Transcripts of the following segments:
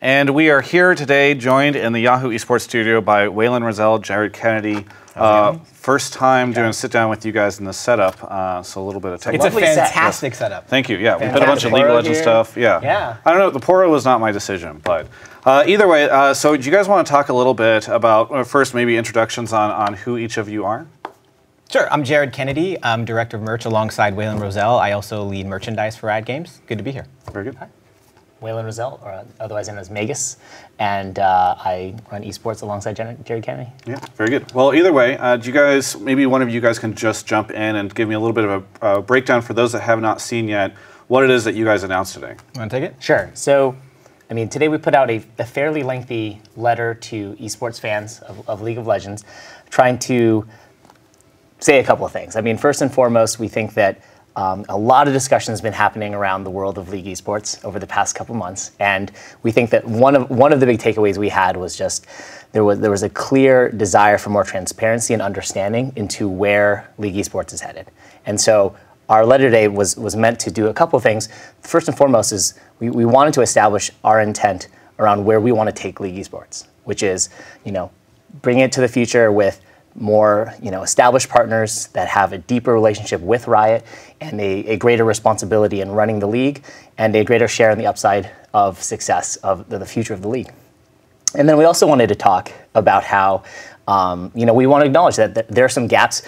And we are here today, joined in the Yahoo Esports studio by Waylon Rosell, Jared Kennedy. First time doing a sit down with you guys in this setup, so a little bit of technical. It's a fantastic setup. Thank you. Yeah, we put a bunch of League of Legends stuff. Yeah. I don't know. The Poro was not my decision, but either way. So, do you guys want to talk a little bit about first, maybe introductions on who each of you are? Sure. I'm Jared Kennedy. I'm director of merch alongside Waylon Rosell. I also lead merchandise for Riot Games. Good to be here. Very good. Hi. Waylon Rosell, or otherwise known as Magus, and I run Esports alongside Jared Kennedy. Yeah, very good. Well, either way, do you guys, maybe one of you guys can just jump in and give me a little bit of a breakdown for those that have not seen yet, what it is that you guys announced today. You want to take it? Sure. So, I mean, today we put out a fairly lengthy letter to esports fans of League of Legends, trying to say a couple of things. I mean, first and foremost, we think that a lot of discussion has been happening around the world of League esports over the past couple months, and we think that one of the big takeaways we had was just there was a clear desire for more transparency and understanding into where League esports is headed. And so our letter today was meant to do a couple of things. First and foremost is we wanted to establish our intent around where we want to take League esports, which is, bring it to the future with more established partners that have a deeper relationship with Riot and a greater responsibility in running the league and a greater share in the upside of success of the future of the league. And then we also wanted to talk about how we want to acknowledge that there are some gaps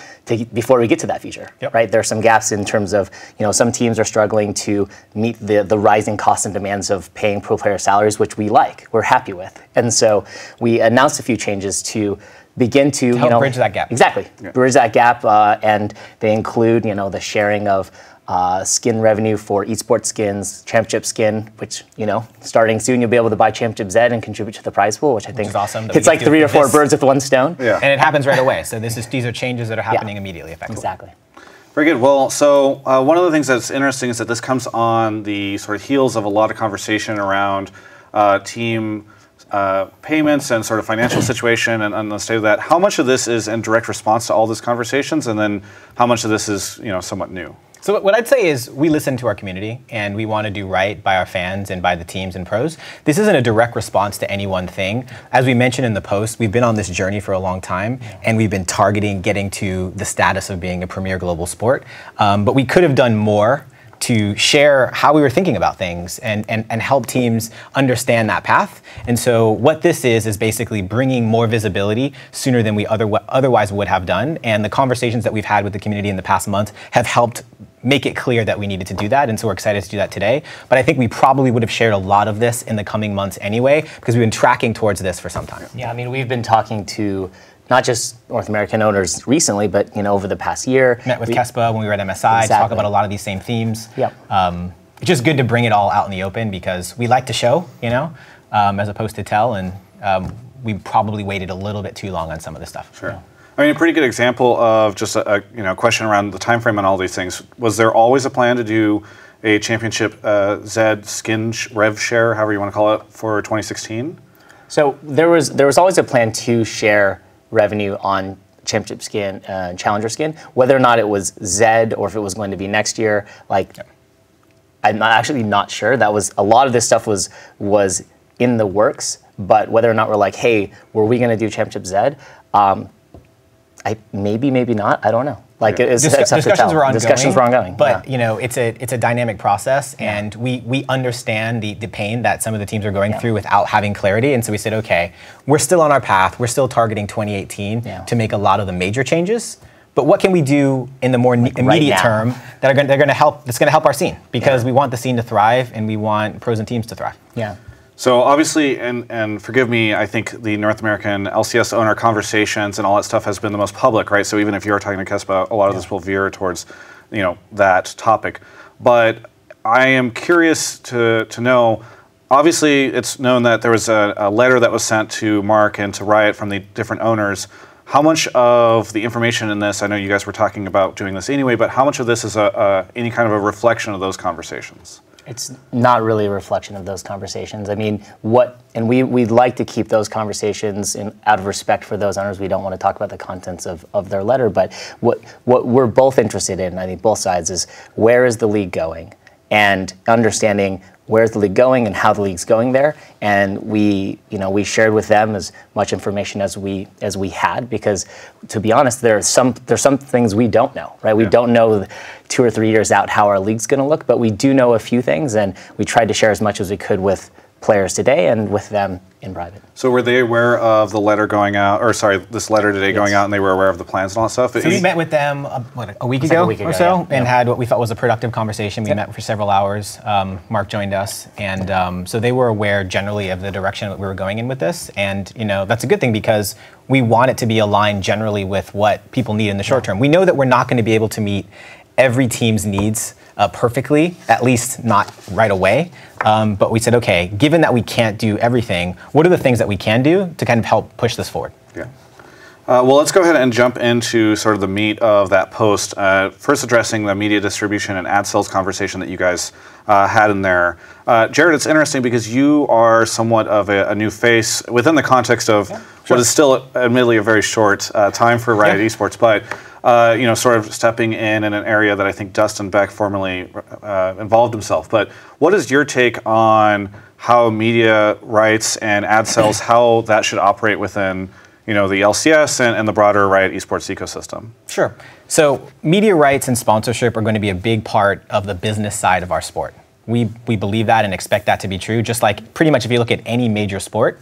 before we get to that future, right? There are some gaps in terms of, some teams are struggling to meet the rising costs and demands of paying pro player salaries, which we're happy with. And so we announced a few changes to begin to help bridge that gap. Exactly, bridge that gap, and they include the sharing of skin revenue for esports skins, championship skin, which starting soon you'll be able to buy championship Z and contribute to the prize pool, which I think is awesome. It's like 3 or 4 birds with one stone. Yeah. And it happens right away. So these are changes that are happening immediately, effectively. Exactly. Very good. Well, so one of the things that's interesting is that this comes on the sort of heels of a lot of conversation around team payments and sort of financial situation and the state of that. How much of this is in direct response to all these conversations, and then how much of this is somewhat new? So what I'd say is we listen to our community and we want to do right by our fans and by the teams and pros. This isn't a direct response to any one thing. As we mentioned in the post, we've been on this journey for a long time and we've been targeting getting to the status of being a premier global sport. But we could have done more to share how we were thinking about things and help teams understand that path. And so what this is basically bringing more visibility sooner than we otherwise would have done. And the conversations that we've had with the community in the past month have helped make it clear that we needed to do that, and so we're excited to do that today. But I think we probably would have shared a lot of this in the coming months anyway, because we've been tracking towards this for some time. Yeah, I mean, we've been talking to not just North American owners recently, but over the past year. Met with Kespa when we were at MSI to talk about a lot of these same themes. Yep. It's just good to bring it all out in the open because we like to show, as opposed to tell, and we probably waited a little bit too long on some of this stuff. Sure. I mean, a pretty good example of just a question around the time frame on all these things. Was there always a plan to do a championship Z skin rev share, however you want to call it, for 2016? So there was always a plan to share revenue on championship skin and challenger skin, whether or not it was Z or if it was going to be next year. I'm actually not sure. That was a lot of this stuff was in the works, but whether or not we're like, hey, were we going to do championship Z? Maybe not. I don't know. Discussions were ongoing. Discussions were ongoing. But it's a dynamic process, and we understand the pain that some of the teams are going through without having clarity. And so we said, okay, we're still on our path. We're still targeting 2018 to make a lot of the major changes. But what can we do in the more immediate term that's going to help our scene? Because we want the scene to thrive, and we want pros and teams to thrive. Yeah. So obviously, and forgive me, I think the North American LCS owner conversations and all that stuff has been the most public, right? So even if you're talking to Kespa, a lot of this will veer towards, that topic. But I am curious to know, obviously it's known that there was a letter that was sent to Mark and to Riot from the different owners. How much of the information in this, I know you guys were talking about doing this anyway, but how much of this is any kind of a reflection of those conversations? It's not really a reflection of those conversations. I mean, we'd like to keep those conversations out of respect for those owners. We don't want to talk about the contents of their letter, but what we're both interested in, I think both sides, is where is the league going? And understanding where's the league going and how the league's going there. And we shared with them as much information as we had, because to be honest, there's some things we don't know, right? We don't know 2 or 3 years out how our league's going to look, but we do know a few things, and we tried to share as much as we could with players today and with them in private. So were they aware of the letter going out, or sorry, this letter today going out, and they were aware of the plans and all that stuff? So we met with them a week ago or so, and had what we thought was a productive conversation. We met for several hours. Mark joined us, and so they were aware generally of the direction that we were going in with this. And that's a good thing, because we want it to be aligned generally with what people need in the short term. We know that we're not going to be able to meet every team's needs perfectly, at least not right away. But we said, okay, given that we can't do everything, what are the things that we can do to kind of help push this forward? Yeah. Well, let's go ahead and jump into sort of the meat of that post. First, addressing the media distribution and ad sales conversation that you guys had in there. Jared, it's interesting because you are somewhat of a new face within the context of what is still, admittedly, a very short time for Riot Esports, but sort of stepping in an area that I think Dustin Beck formerly involved himself. But what is your take on how media rights and ad sales, how that should operate within the LCS and the broader Riot Esports ecosystem? Sure. So media rights and sponsorship are going to be a big part of the business side of our sport. We believe that and expect that to be true. Just like pretty much if you look at any major sport,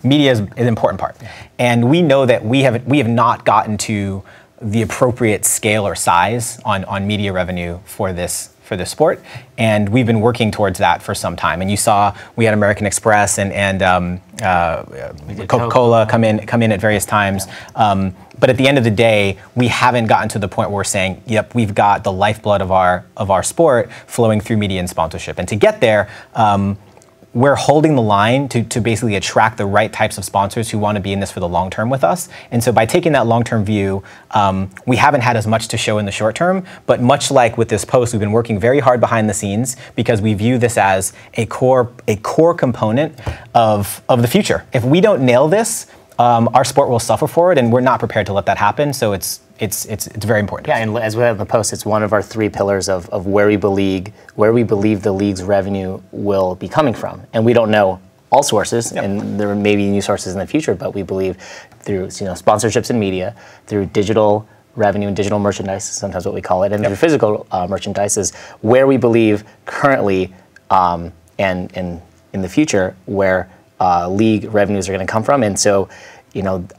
media is an important part. And we know that we have not gotten to the appropriate scale or size on media revenue for this sport, and we've been working towards that for some time. And you saw we had American Express and Coca-Cola come in at various times. But at the end of the day, we haven't gotten to the point where we're saying, yep, we've got the lifeblood of our sport flowing through media and sponsorship. And to get there, we're holding the line to basically attract the right types of sponsors who want to be in this for the long term with us. And so by taking that long-term view, we haven't had as much to show in the short term, but much like with this post, we've been working very hard behind the scenes because we view this as a core component of the future. If we don't nail this, our sport will suffer for it, and we're not prepared to let that happen. So it's very important. Yeah, and as we have in the post, it's one of our 3 pillars of where we believe the league's revenue will be coming from. And we don't know all sources, and there may be new sources in the future, but we believe through sponsorships and media, through digital revenue and digital merchandise, sometimes what we call it, and through physical merchandise is where we believe currently and in the future where league revenues are going to come from. And so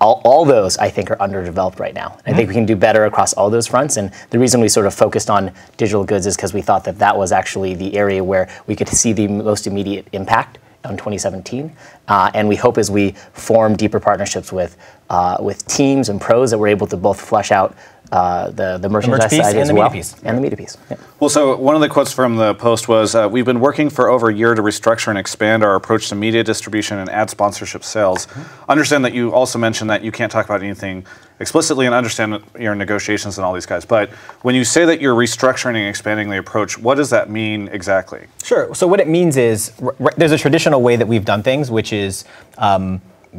all those, I think, are underdeveloped right now. I think we can do better across all those fronts. And the reason we sort of focused on digital goods is because we thought that was actually the area where we could see the most immediate impact in 2017. And we hope as we form deeper partnerships with teams and pros that we're able to both flesh out the merchandise side as well. And the media piece. Yeah. Well, so one of the quotes from the post was, we've been working for over a year to restructure and expand our approach to media distribution and ad sponsorship sales. Understand that you also mentioned that you can't talk about anything explicitly, and understand your negotiations and all these guys. But when you say that you're restructuring and expanding the approach, what does that mean exactly? Sure. So what it means is there's a traditional way that we've done things, which is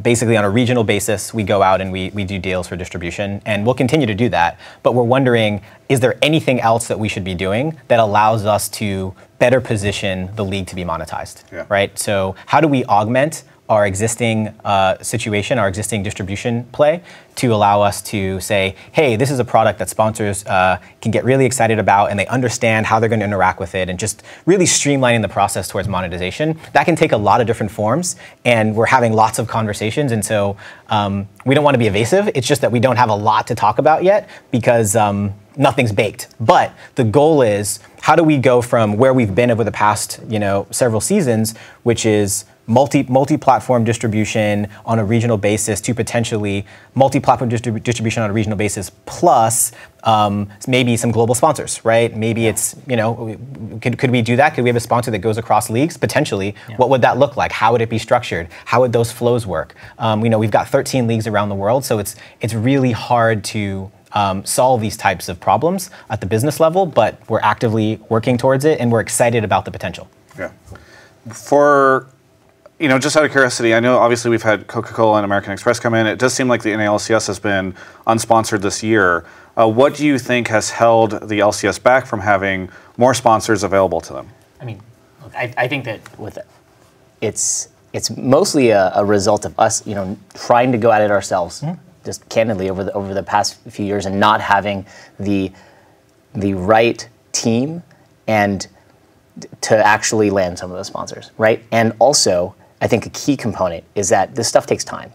basically on a regional basis, we go out and we do deals for distribution, and we'll continue to do that. But we're wondering, is there anything else that we should be doing that allows us to better position the league to be monetized, right? So how do we augment our existing situation, our existing distribution play, to allow us to say, hey, this is a product that sponsors can get really excited about, and they understand how they're going to interact with it, and just really streamlining the process towards monetization. That can take a lot of different forms, and we're having lots of conversations, and so we don't want to be evasive. It's just that we don't have a lot to talk about yet because nothing's baked. But the goal is, how do we go from where we've been over the past several seasons, which is multi-platform distribution on a regional basis, to potentially multi-platform distribution on a regional basis plus maybe some global sponsors, right? Maybe it's, could we do that? Could we have a sponsor that goes across leagues? Potentially. Yeah. What would that look like? How would it be structured? How would those flows work? We've got 13 leagues around the world, so it's really hard to solve these types of problems at the business level, but we're actively working towards it, and we're excited about the potential. Yeah. For just out of curiosity, I know obviously we've had Coca-Cola and American Express come in. It does seem like the NALCS has been unsponsored this year. What do you think has held the LCS back from having more sponsors available to them? I think that with it, it's mostly a result of us, trying to go at it ourselves, just candidly over the past few years, and not having the right team and to actually land some of those sponsors, right? And also, I think a key component is that this stuff takes time,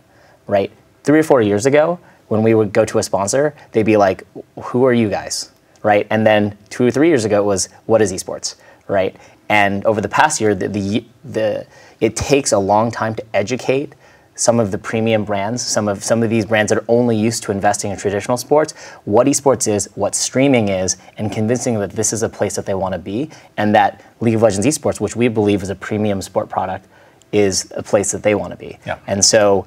right? 3 or 4 years ago, when we would go to a sponsor, they'd be like, "Who are you guys?" Right? And then 2 or 3 years ago, it was, "What is esports?" Right? And over the past year, it takes a long time to educate some of the premium brands, some of these brands that are only used to investing in traditional sports, what esports is, what streaming is, and convincing them that this is a place that they want to be, and that League of Legends Esports, which we believe is a premium sport product, is a place that they want to be. Yeah. And so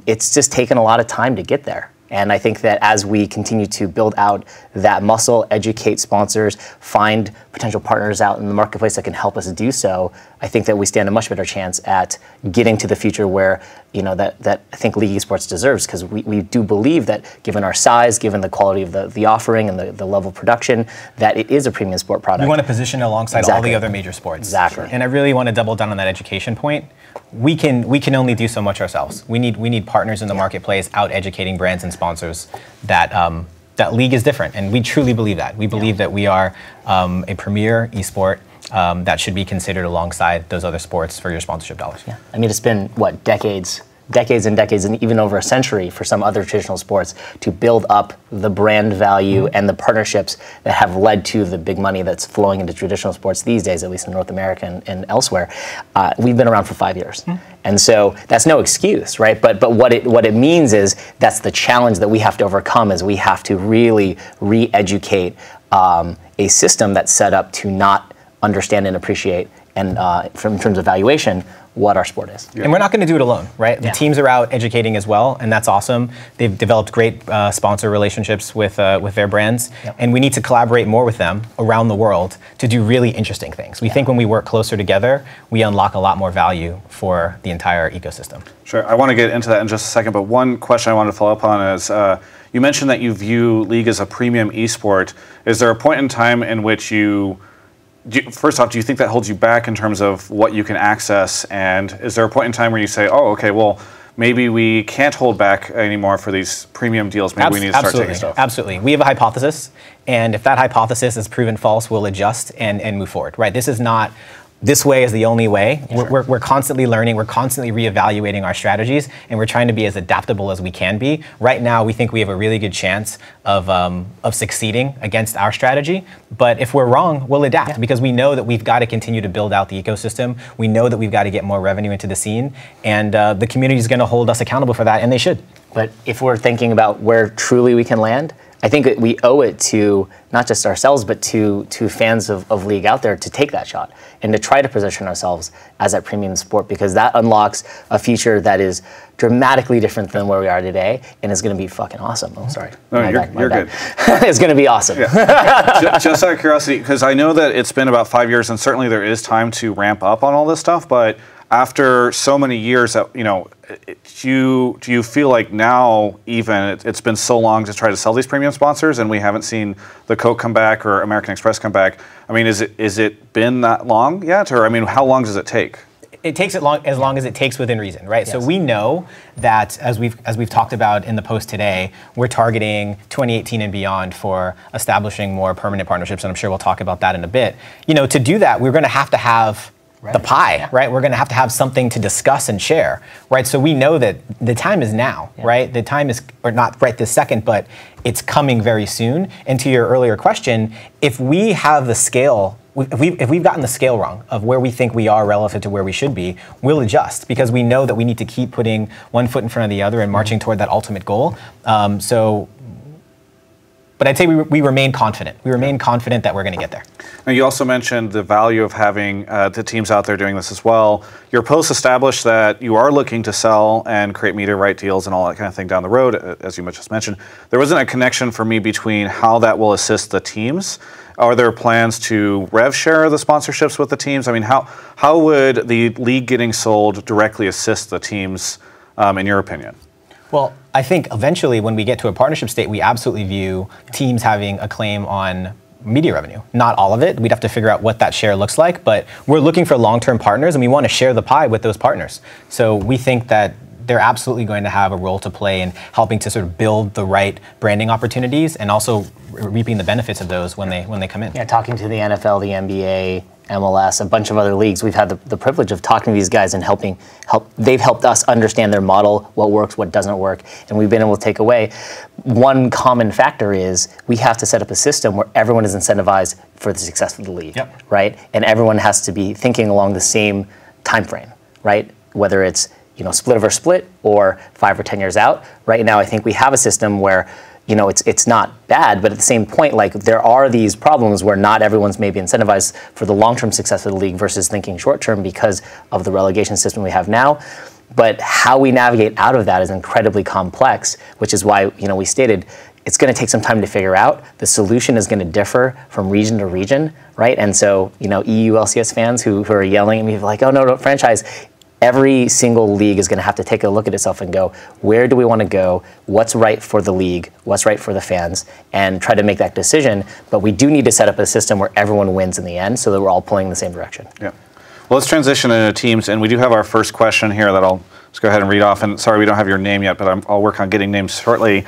it's just taken a lot of time to get there. And I think that as we continue to build out that muscle, educate sponsors, find potential partners out in the marketplace that can help us do so, I think that we stand a much better chance at getting to the future where, that I think League Esports deserves, because we do believe that given our size, given the quality of the offering and the level of production, that it is a premium sport product. We want to position it alongside all the other major sports. Exactly. And I really want to double down on that education point. We can only do so much ourselves. We need partners in the marketplace out educating brands and sponsors that that League is different, and we truly believe that. We believe that we are a premier esport that should be considered alongside those other sports for your sponsorship dollars. Yeah, I mean, it's been what, decades and decades, and even over a century for some other traditional sports to build up the brand value and the partnerships that have led to the big money that's flowing into traditional sports these days, at least in North America and elsewhere. We've been around for 5 years. And so that's no excuse, right? But what it means is that's the challenge that we have to overcome, is we have to really re-educate a system that's set up to not understand and appreciate, and in terms of valuation, what our sport is. And we're not going to do it alone, right? The teams are out educating as well, and that's awesome. They've developed great sponsor relationships with their brands, and we need to collaborate more with them around the world to do really interesting things. We think when we work closer together, we unlock a lot more value for the entire ecosystem. Sure, I want to get into that in just a second, but one question I wanted to follow up on is, you mentioned that you view League as a premium esport. Is there a point in time in which first off, do you think that holds you back in terms of what you can access? And is there a point in time where you say, oh, okay, well, maybe we can't hold back anymore for these premium deals. Maybe we need to start taking stuff. Absolutely. We have a hypothesis, and if that hypothesis is proven false, we'll adjust and move forward, right? This is not, this way is the only way. We're constantly learning, we're constantly reevaluating our strategies, and we're trying to be as adaptable as we can be. Right now, we think we have a really good chance of succeeding against our strategy, but if we're wrong, we'll adapt, because we know that we've got to continue to build out the ecosystem. We know that we've got to get more revenue into the scene, and the community is going to hold us accountable for that, and they should. But if we're thinking about where truly we can land, I think that we owe it to not just ourselves, but to fans of League out there to take that shot and to try to position ourselves as that premium sport, because that unlocks a future that is dramatically different than where we are today, and it's going to be fucking awesome. Oh, sorry. No, you're good. It's going to be awesome. Yeah. Just out of curiosity, because I know that it's been about 5 years, and certainly there is time to ramp up on all this stuff, but after so many years, do you feel like now even it's been so long to try to sell these premium sponsors, and we haven't seen the Coke come back or American Express come back? I mean, is it been that long yet, or I mean, how long does it take? It takes as long as it takes within reason, right? Yes. So we know that as we've talked about in the post today, we're targeting 2018 and beyond for establishing more permanent partnerships, and I'm sure we'll talk about that in a bit. To do that, we're going to have the pie, right? We're going to have something to discuss and share, right? So we know that the time is now, right? The time is, or not right this second, but it's coming very soon. And to your earlier question, if we have the scale, if we've gotten the scale wrong of where we think we are relative to where we should be, we'll adjust, because we know that we need to keep putting one foot in front of the other and marching toward that ultimate goal. But I'd say we remain confident. We remain confident that we're going to get there. Now, you also mentioned the value of having the teams out there doing this as well. Your post established that you are looking to sell and create media right deals and all that kind of thing down the road, as you just mentioned. There wasn't a connection for me between how that will assist the teams. Are there plans to rev share the sponsorships with the teams? I mean, how would the league getting sold directly assist the teams, in your opinion? Well, I think eventually when we get to a partnership state, we absolutely view teams having a claim on media revenue. Not all of it. We'd have to figure out what that share looks like, but we're looking for long-term partners, and we want to share the pie with those partners. So we think that they're absolutely going to have a role to play in helping to sort of build the right branding opportunities and also reaping the benefits of those when they come in. Yeah, talking to the NFL, the NBA, MLS, a bunch of other leagues, we've had the privilege of talking to these guys and they've helped us understand their model, what works, what doesn't work, and we've been able to take away. One common factor is we have to set up a system where everyone is incentivized for the success of the league, right? And everyone has to be thinking along the same time frame, right? Whether it's split over split or 5 or 10 years out. Right now, I think we have a system where it's not bad, but at the same point, like there are these problems where not everyone's maybe incentivized for the long-term success of the league versus thinking short-term because of the relegation system we have now. But how we navigate out of that is incredibly complex, which is why we stated it's going to take some time to figure out. The solution is going to differ from region to region, right? And so EU LCS fans who are yelling at me like, oh no, franchise. Every single league is going to have to take a look at itself and go, where do we want to go? What's right for the league? What's right for the fans? And try to make that decision. But we do need to set up a system where everyone wins in the end so that we're all pulling in the same direction. Yeah. Well, let's transition into teams. And we do have our first question here that I'll just go ahead and read off. And sorry, we don't have your name yet, but I'll work on getting names shortly.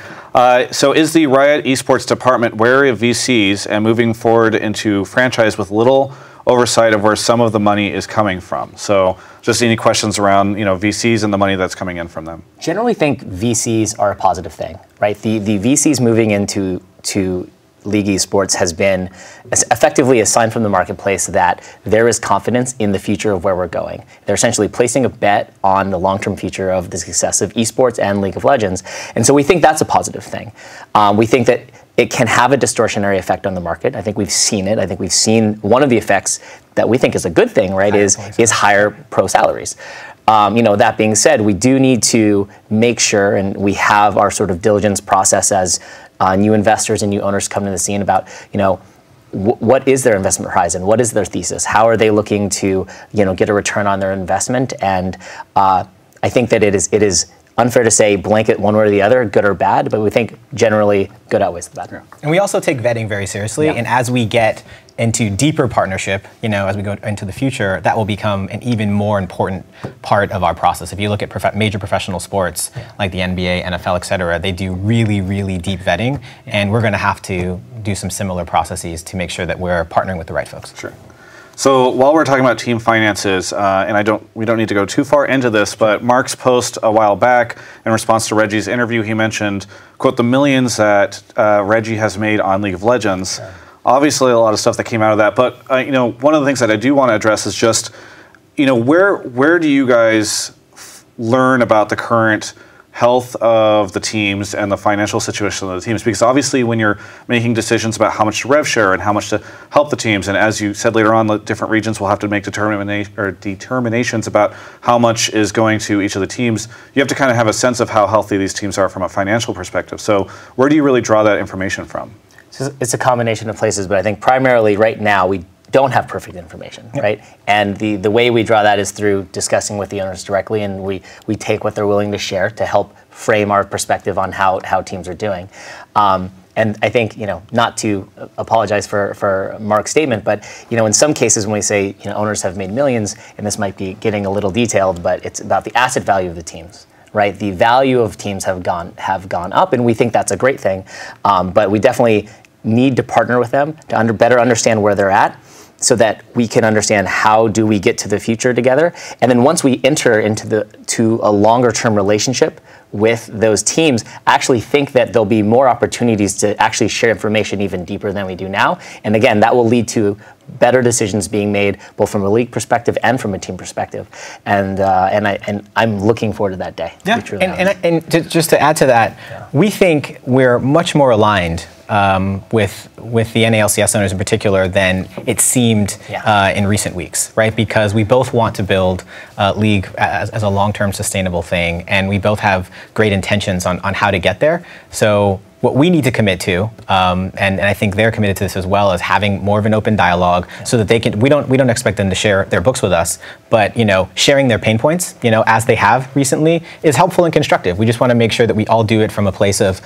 So is the Riot Esports department wary of VCs and moving forward into franchise with little oversight of where some of the money is coming from? So just any questions around VCs and the money that's coming in from them? Generally think VCs are a positive thing, right? The VCs moving into League Esports has been effectively a sign from the marketplace that there is confidence in the future of where we're going. They're essentially placing a bet on the long-term future of the success of esports and League of Legends. And so we think that's a positive thing. We think that it can have a distortionary effect on the market. I think we've seen it. I think we've seen one of the effects that we think is a good thing, right, is higher pro salaries. That being said, we do need to make sure, and we have our sort of diligence process as new investors and new owners come to the scene about, what is their investment horizon? What is their thesis? How are they looking to, get a return on their investment? And I think that it is unfair to say blanket one way or the other, good or bad, but we think generally good outweighs the bad. And we also take vetting very seriously, and as we get into deeper partnership, as we go into the future, that will become an even more important part of our process. If you look at major professional sports like the NBA, NFL, et cetera, they do really, really deep vetting, and we're going to have to do some similar processes to make sure that we're partnering with the right folks. Sure. So while we're talking about team finances, and we don't need to go too far into this, but Mark's post a while back in response to Reggie's interview, he mentioned, quote, the millions that Reggie has made on League of Legends. Yeah. Obviously, a lot of stuff that came out of that, but one of the things that I do want to address is just, where do you guys learn about the current health of the teams and the financial situation of the teams? Because obviously when you're making decisions about how much to rev share and how much to help the teams, and as you said later on, the different regions will have to make determinations about how much is going to each of the teams, you have to kind of have a sense of how healthy these teams are from a financial perspective. So where do you really draw that information from? So it's a combination of places, but I think primarily right now we don't have perfect information, right? And the way we draw that is through discussing with the owners directly, and we take what they're willing to share to help frame our perspective on how teams are doing. And I think, not to apologize for Mark's statement, but, in some cases when we say, owners have made millions, and this might be getting a little detailed, but it's about the asset value of the teams, right? The value of teams have gone up, and we think that's a great thing. But we definitely need to partner with them to better understand where they're at, so that we can understand how do we get to the future together. And then once we enter into a longer term relationship with those teams, actually think that there'll be more opportunities to actually share information even deeper than we do now. And again, that will lead to better decisions being made, both from a league perspective and from a team perspective. And I'm looking forward to that day. Yeah, and just to add to that, we think we're much more aligned with the NALCS owners in particular than it seemed in recent weeks, right? Because we both want to build League as a long-term sustainable thing, and we both have great intentions on how to get there. So what we need to commit to, and I think they're committed to this as well, is having more of an open dialogue so that they can. We don't expect them to share their books with us, but sharing their pain points, as they have recently, is helpful and constructive. We just want to make sure that we all do it from a place of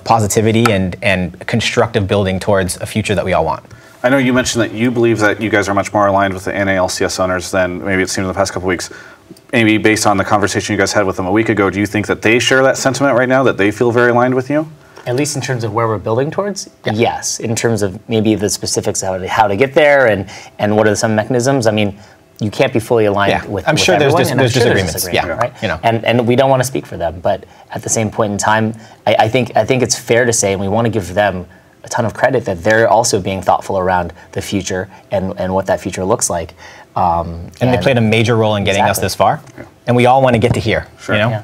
positivity and constructive building towards a future that we all want. I know you mentioned that you believe that you guys are much more aligned with the NALCS owners than maybe it seemed in the past couple of weeks. Maybe based on the conversation you guys had with them a week ago, do you think that they share that sentiment right now, that they feel very aligned with you? At least in terms of where we're building towards, yes. In terms of maybe the specifics of how to get there and what are some mechanisms. I mean, you can't be fully aligned with I'm sure everyone, there's disagreements. Disagreement, right? And we don't want to speak for them, but at the same point in time, I think it's fair to say, and we want to give them a ton of credit, that they're also being thoughtful around the future and what that future looks like. And they played a major role in getting us this far, and we all want to get to here. Sure.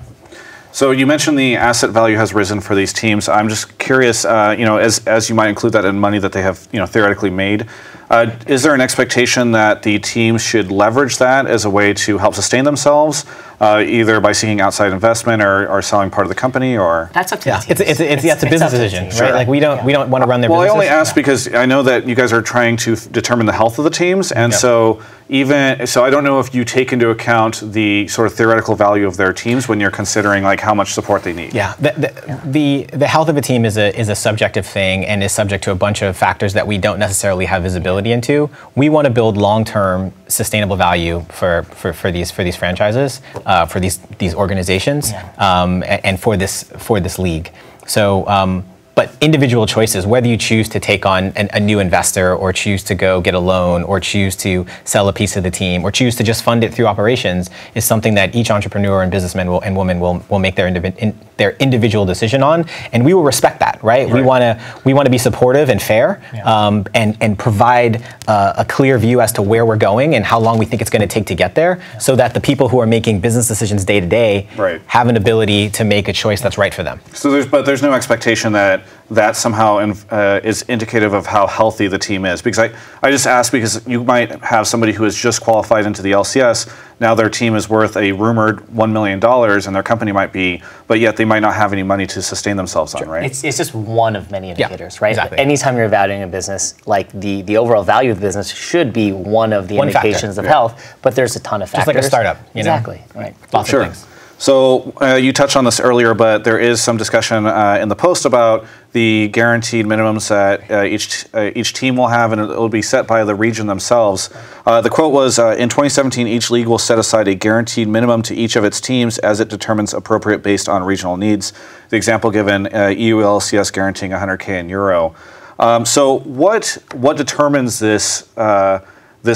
So you mentioned the asset value has risen for these teams. I'm just curious, as you might include that in money that they have, theoretically made. Is there an expectation that the teams should leverage that as a way to help sustain themselves, either by seeking outside investment or selling part of the company, or? That's up to the teams. It's a business decision, right? Sure. Like we don't want to run their businesses. Well, I only ask because I know that you guys are trying to determine the health of the teams, and so I don't know if you take into account the sort of theoretical value of their teams when you're considering like how much support they need. Yeah, the health of a team is a subjective thing and is subject to a bunch of factors that we don't necessarily have visibility into. We want to build long-term sustainable value for these franchises, for these organizations, and for this league. So. But individual choices, whether you choose to take on a new investor or choose to go get a loan or choose to sell a piece of the team or choose to just fund it through operations, is something that each entrepreneur and businessman and woman will make their individual decision on, and we will respect that, right? We want to be supportive and fair, and provide a clear view as to where we're going and how long we think it's going to take to get there, so that the people who are making business decisions day to day have an ability to make a choice that's right for them. So there's no expectation that somehow is indicative of how healthy the team is, because I just ask because you might have somebody who has just qualified into the LCS. Now their team is worth a rumored $1 million, and their company might be, but yet they might not have any money to sustain themselves on, right? It's just one of many indicators, right? Exactly. Anytime you're evaluating a business, like the overall value of the business should be one of the indications of health, but there's a ton of factors. Just like a startup, Exactly, right. Lots of things. So you touched on this earlier, but there is some discussion in the post about the guaranteed minimums that each team will have, and it will be set by the region themselves. The quote was, in 2017, each league will set aside a guaranteed minimum to each of its teams as it determines appropriate based on regional needs. The example given, EU LCS guaranteeing 100K in euro. So what determines this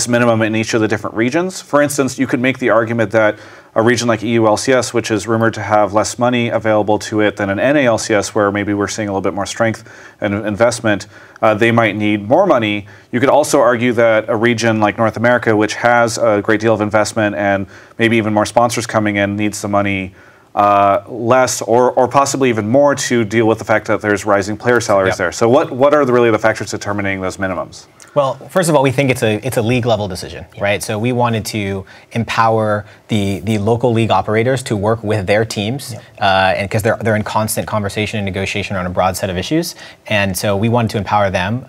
minimum in each of the different regions? For instance, you could make the argument that a region like EU LCS, which is rumored to have less money available to it than an NALCS, where maybe we're seeing a little bit more strength and investment, they might need more money. You could also argue that a region like North America, which has a great deal of investment and maybe even more sponsors coming in, needs the money less or possibly even more to deal with the fact that there's rising player salaries there. So what are really the factors determining those minimums? Well, first of all, we think it's a league level decision, right? So we wanted to empower the local league operators to work with their teams, and because they're in constant conversation and negotiation on a broad set of issues, and so we wanted to empower them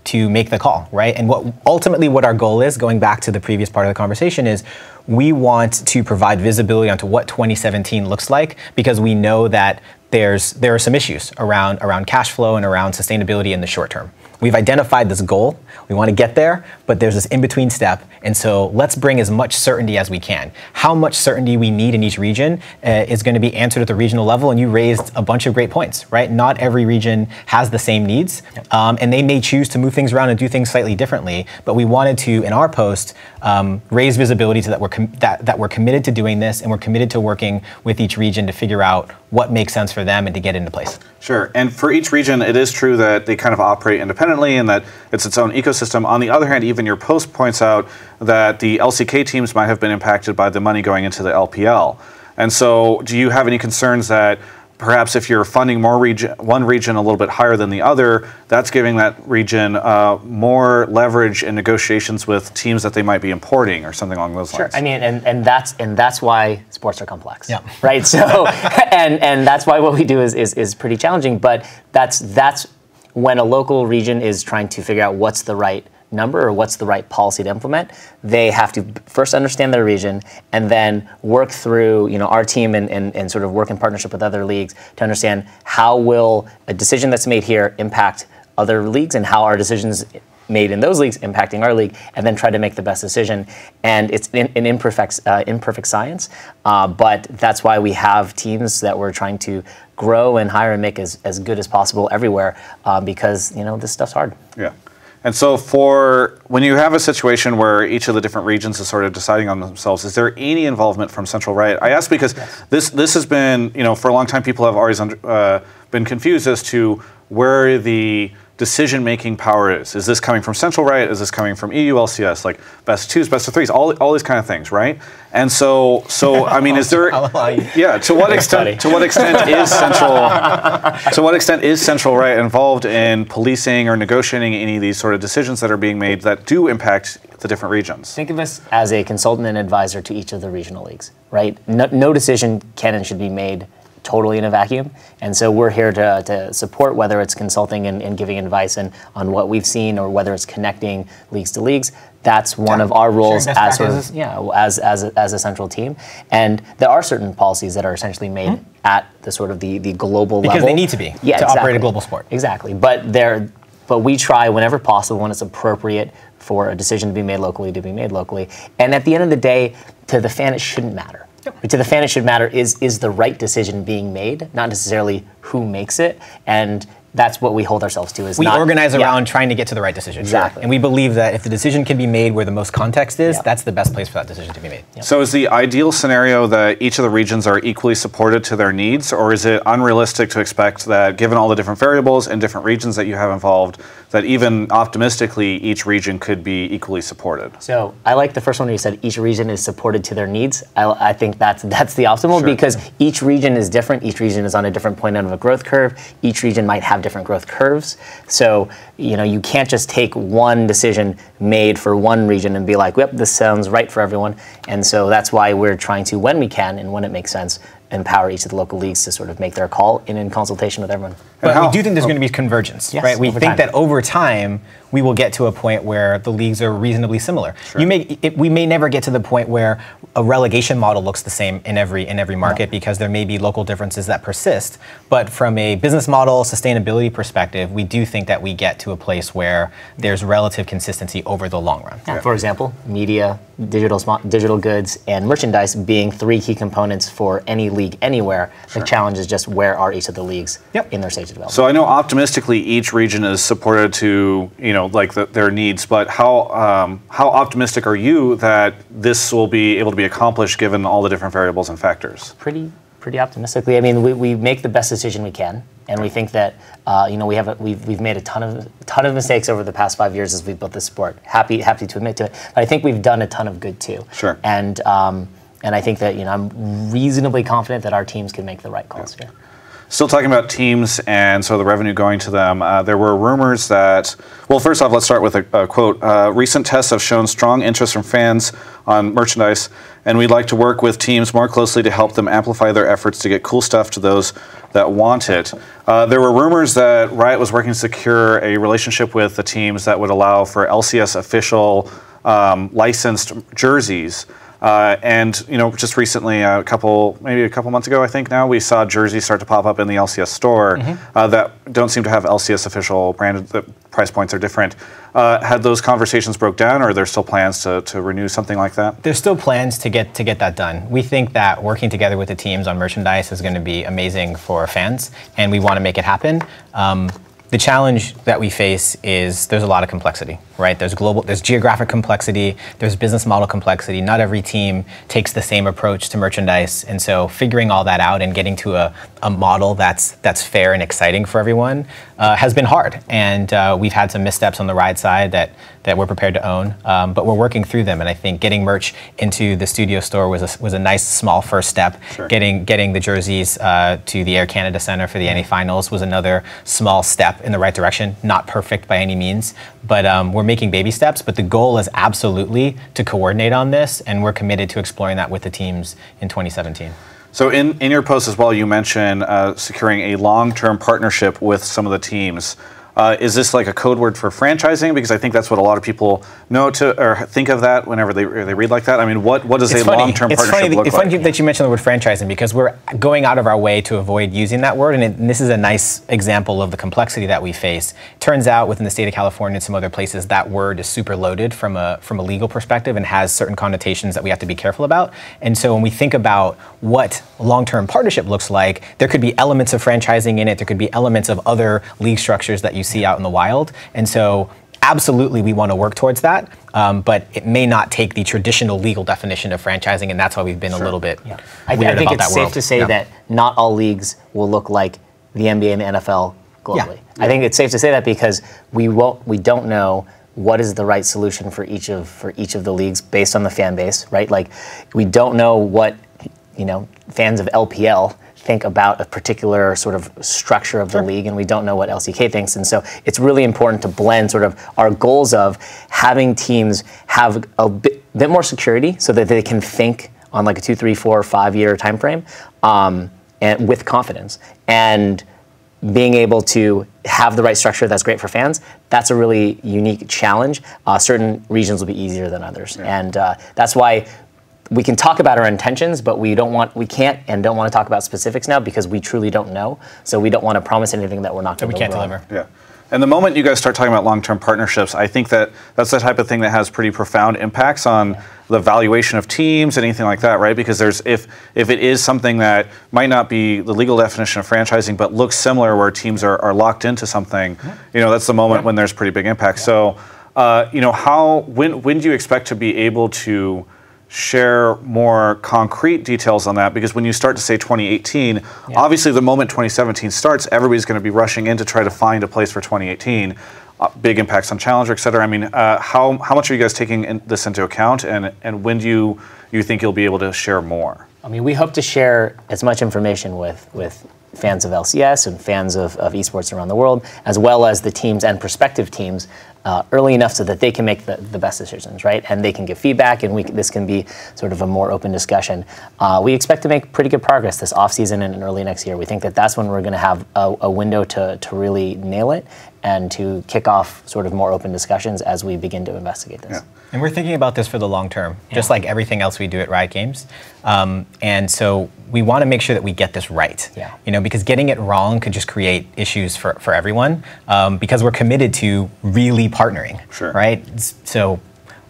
to make the call, right? And what our goal is, going back to the previous part of the conversation, is we want to provide visibility onto what 2017 looks like, because we know that there are some issues around cash flow and around sustainability in the short term. We've identified this goal. We want to get there, but there's this in-between step. And so let's bring as much certainty as we can. How much certainty we need in each region is going to be answered at the regional level. And you raised a bunch of great points, right? Not every region has the same needs, and they may choose to move things around and do things slightly differently. But we wanted to, in our post, raise visibility so that we're committed to doing this, and we're committed to working with each region to figure out what makes sense for them and to get into place. Sure, and for each region, it is true that they kind of operate independently and that it's its own ecosystem. On the other hand, even your post points out that the LCK teams might have been impacted by the money going into the LPL. And so do you have any concerns that perhaps if you're funding one region a little bit higher than the other, that's giving that region more leverage in negotiations with teams that they might be importing or something along those lines. Sure. I mean, and that's why sports are complex. Yeah. Right. So and that's why what we do is pretty challenging. But that's when a local region is trying to figure out what's the right number or what's the right policy to implement, they have to first understand their region and then work through, our team and sort of work in partnership with other leagues to understand how will a decision that's made here impact other leagues and how our decisions made in those leagues impacting our league, and then try to make the best decision. And it's an imperfect science, but that's why we have teams that we're trying to grow and hire and make as good as possible everywhere, because this stuff's hard. Yeah. And so when you have a situation where each of the different regions is sort of deciding on themselves, is there any involvement from Central Riot? I ask because this has been, for a long time, people have always been confused as to where the decision-making power is. Is this coming from Central Riot? Is this coming from EU LCS? Like best of twos, best of threes, all these kind of things, right? And so I mean, is there? Yeah. To what extent is Central Riot involved in policing or negotiating any of these sort of decisions that are being made that do impact the different regions? Think of us as a consultant and advisor to each of the regional leagues, right? No decision can and should be made totally in a vacuum, and so we're here to support, whether it's consulting and giving advice on what we've seen, or whether it's connecting leagues to leagues. That's one of our roles as sort of, as a central team. And there are certain policies that are essentially made at the sort of the global level, because they need to be to operate a global sport. Exactly, but we try whenever possible, when it's appropriate for a decision to be made locally, And at the end of the day, to the fan, it shouldn't matter. To the fan, it should matter is the right decision being made, not necessarily who makes it. And that's what we hold ourselves to. We organize around trying to get to the right decision. Exactly. And we believe that if the decision can be made where the most context is, that's the best place for that decision to be made. So is the ideal scenario that each of the regions are equally supported to their needs, or is it unrealistic to expect that, given all the different variables and different regions that you have involved, that even optimistically each region could be equally supported? So I like the first one where you said each region is supported to their needs. I think that's the optimal, because each region is different. Each region is on a different point of a growth curve. Each region might have different growth curves. So, you can't just take one decision made for one region and be like, yep, this sounds right for everyone. And so that's why we're trying to, when we can and when it makes sense, empower each of the local leagues to sort of make their call in consultation with everyone. But we do think there's going to be convergence, right? We think that over time, we will get to a point where the leagues are reasonably similar. We may never get to the point where a relegation model looks the same in every market, because there may be local differences that persist. But from a business model, sustainability perspective, we do think that we get to a place where there's relative consistency over the long run. For example, media, digital goods, and merchandise being three key components for any league anywhere. The challenge is just where are each of the leagues in their stage of development. So I know optimistically each region is supported to their needs, but how optimistic are you that this will be able to be accomplished given all the different variables and factors? Pretty optimistically. I mean, we make the best decision we can, and we think that we've made a ton of mistakes over the past 5 years as we've built this sport. Happy to admit to it, but I think we've done a ton of good too. Sure. And I think that I'm reasonably confident that our teams can make the right calls here. Still talking about teams and so the revenue going to them, there were rumors that, well, first off, let's start with a quote. Recent tests have shown strong interest from fans on merchandise, and we'd like to work with teams more closely to help them amplify their efforts to get cool stuff to those that want it. There were rumors that Riot was working to secure a relationship with the teams that would allow for LCS official licensed jerseys. And just recently, maybe a couple months ago, I think now, we saw jerseys start to pop up in the LCS store that don't seem to have LCS official branded. The price points are different. Had those conversations broke down, or are there still plans to renew something like that? There's still plans to get that done. We think that working together with the teams on merchandise is going to be amazing for fans, and we want to make it happen. The challenge that we face is there's a lot of complexity, right? There's geographic complexity, there's business model complexity. Not every team takes the same approach to merchandise, and so figuring all that out and getting to a model that's fair and exciting for everyone has been hard, and we've had some missteps on the Riot side that we're prepared to own, but we're working through them. And I think getting merch into the studio store was a nice small first step. Sure. Getting the jerseys to the Air Canada Centre for the NA Finals was another small step in the right direction. Not perfect by any means, but we're making baby steps. But the goal is absolutely to coordinate on this, and we're committed to exploring that with the teams in 2017. So in your post as well, you mentioned securing a long-term partnership with some of the teams. Is this like a code word for franchising? Because I think that's what a lot of people know or think of that whenever they read like that. I mean, what does a long-term partnership look like? It's funny that you mentioned the word franchising, because we're going out of our way to avoid using that word, and this is a nice example of the complexity that we face. Turns out within the state of California and some other places, that word is super loaded from a legal perspective and has certain connotations that we have to be careful about. And so when we think about what long-term partnership looks like, there could be elements of franchising in it, there could be elements of other league structures that you see out in the wild. And so absolutely we want to work towards that, but it may not take the traditional legal definition of franchising, and that's why we've been a little bit weird I think about it's safe to say that not all leagues will look like the NBA and the NFL globally. I think it's safe to say that because we don't know what is the right solution for each of the leagues based on the fan base, right? Like, we don't know what fans of LPL think about a particular sort of structure of the league, and we don't know what LCK thinks. And so it's really important to blend sort of our goals of having teams have a bit more security so that they can think on like a 2, 3, 4, 5 year time frame, and with confidence. And being able to have the right structure that's great for fans, that's a really unique challenge. Certain regions will be easier than others. Yeah. And that's why we can talk about our intentions, but we can't and don't want to talk about specifics now because we truly don't know. So we don't want to promise anything that we're not going to deliver. Yeah. And the moment you guys start talking about long-term partnerships, I think that's the type of thing that has pretty profound impacts on the valuation of teams and anything like that, right? Because if it is something that might not be the legal definition of franchising, but looks similar where teams are locked into something, that's the moment when there's pretty big impact. So, when do you expect to be able to share more concrete details on that? Because when you start to say 2018, obviously the moment 2017 starts, everybody's going to be rushing in to try to find a place for 2018. Big impacts on Challenger, et cetera. I mean, how much are you guys taking this into account, and when do you think you'll be able to share more? I mean, we hope to share as much information with fans of LCS and fans of esports around the world, as well as the teams and prospective teams, early enough so that they can make the best decisions, right? And they can give feedback, and this can be sort of a more open discussion. We expect to make pretty good progress this offseason and early next year. We think that that's when we're going to have a window to really nail it and to kick off sort of more open discussions as we begin to investigate this. Yeah. And we're thinking about this for the long term, just like everything else we do at Riot Games. And so we want to make sure that we get this right. Yeah. Because getting it wrong could just create issues for everyone, because we're committed to really partnering, sure. right? So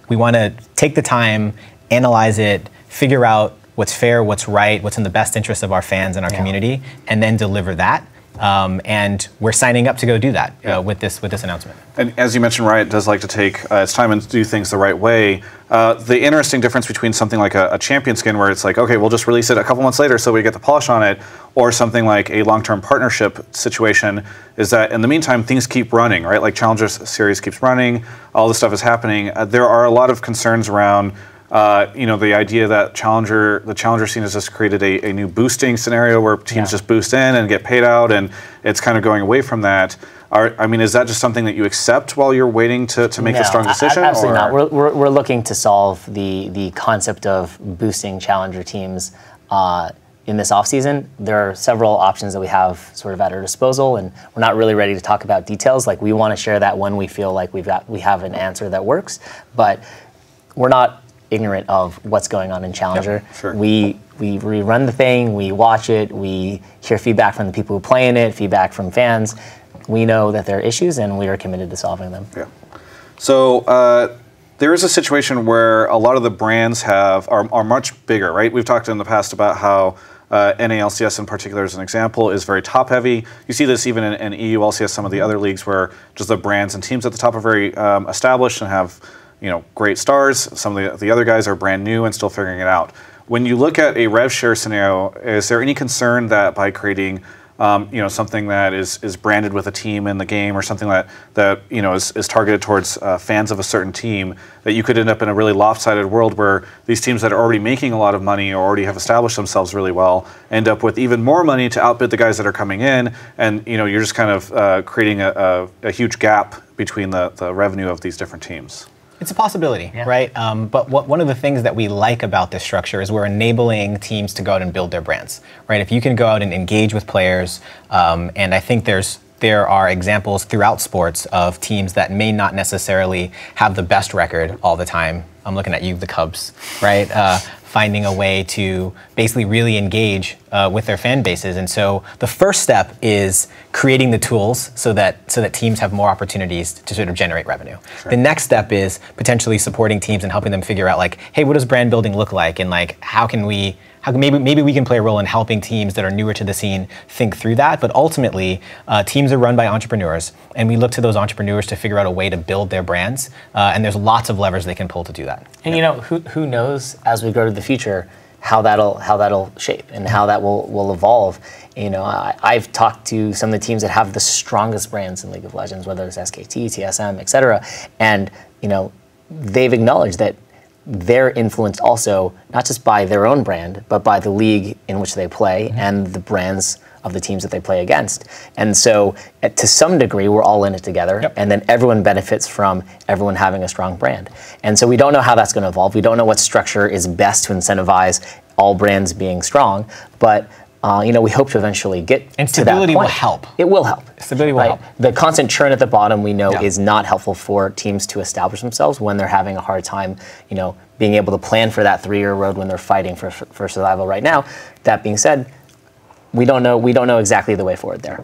we want to take the time, analyze it, figure out what's fair, what's right, what's in the best interest of our fans and our community, and then deliver that. And we're signing up to go do that with this announcement. And as you mentioned, Riot does like to take its time and do things the right way. The interesting difference between something like a champion skin, where it's like, okay, we'll just release it a couple months later so we get the polish on it, or something like a long-term partnership situation, is that in the meantime, things keep running, right? Like Challenger series keeps running, all this stuff is happening. There are a lot of concerns around the idea that the Challenger scene has just created a new boosting scenario where teams just boost in and get paid out, and it's kind of going away from that. Is that just something that you accept while you're waiting to make a strong decision? Absolutely not. We're looking to solve the concept of boosting Challenger teams in this offseason. There are several options that we have sort of at our disposal, and we're not really ready to talk about details. Like, we want to share that when we feel like we have an answer that works, but we're not ignorant of what's going on in Challenger. Yep, sure. We run the thing, we watch it, we hear feedback from the people who play in it, feedback from fans. We know that there are issues, and we are committed to solving them. Yeah. So there is a situation where a lot of the brands are much bigger, right? We've talked in the past about how NALCS in particular, as an example, is very top-heavy. You see this even in EU LCS, some of the other leagues, where just the brands and teams at the top are very established and have great stars. Some of the other guys are brand new and still figuring it out. When you look at a rev share scenario, is there any concern that by creating something that is branded with a team in the game, or something that is targeted towards fans of a certain team, that you could end up in a really lopsided world where these teams that are already making a lot of money or already have established themselves really well end up with even more money to outbid the guys that are coming in, and you're just kind of creating a huge gap between the revenue of these different teams. It's a possibility, right? But one of the things that we like about this structure is we're enabling teams to go out and build their brands, right? If you can go out and engage with players, and I think there are examples throughout sports of teams that may not necessarily have the best record all the time. I'm looking at you, the Cubs, right? Finding a way to basically really engage with their fan bases. And so the first step is creating the tools so that teams have more opportunities to sort of generate revenue. Sure. The next step is potentially supporting teams and helping them figure out, like, hey, what does brand building look like? And like, maybe we can play a role in helping teams that are newer to the scene think through that. But ultimately, teams are run by entrepreneurs, and we look to those entrepreneurs to figure out a way to build their brands. And there's lots of levers they can pull to do that. And who knows, as we go to the future, how that'll shape and how that will evolve. I've talked to some of the teams that have the strongest brands in League of Legends, whether it's SKT, TSM, et cetera, and they've acknowledged that they're influenced also not just by their own brand, but by the league in which they play and the brands of the teams that they play against. And so to some degree, we're all in it together, and then everyone benefits from everyone having a strong brand. And so we don't know how that's going to evolve. We don't know what structure is best to incentivize all brands being strong, but we hope to eventually get to that point. And stability will help. It will help. Stability will help. The constant churn at the bottom, we know, is not helpful for teams to establish themselves when they're having a hard time, being able to plan for that 3-year road when they're fighting for survival right now. That being said, we don't know exactly the way forward there.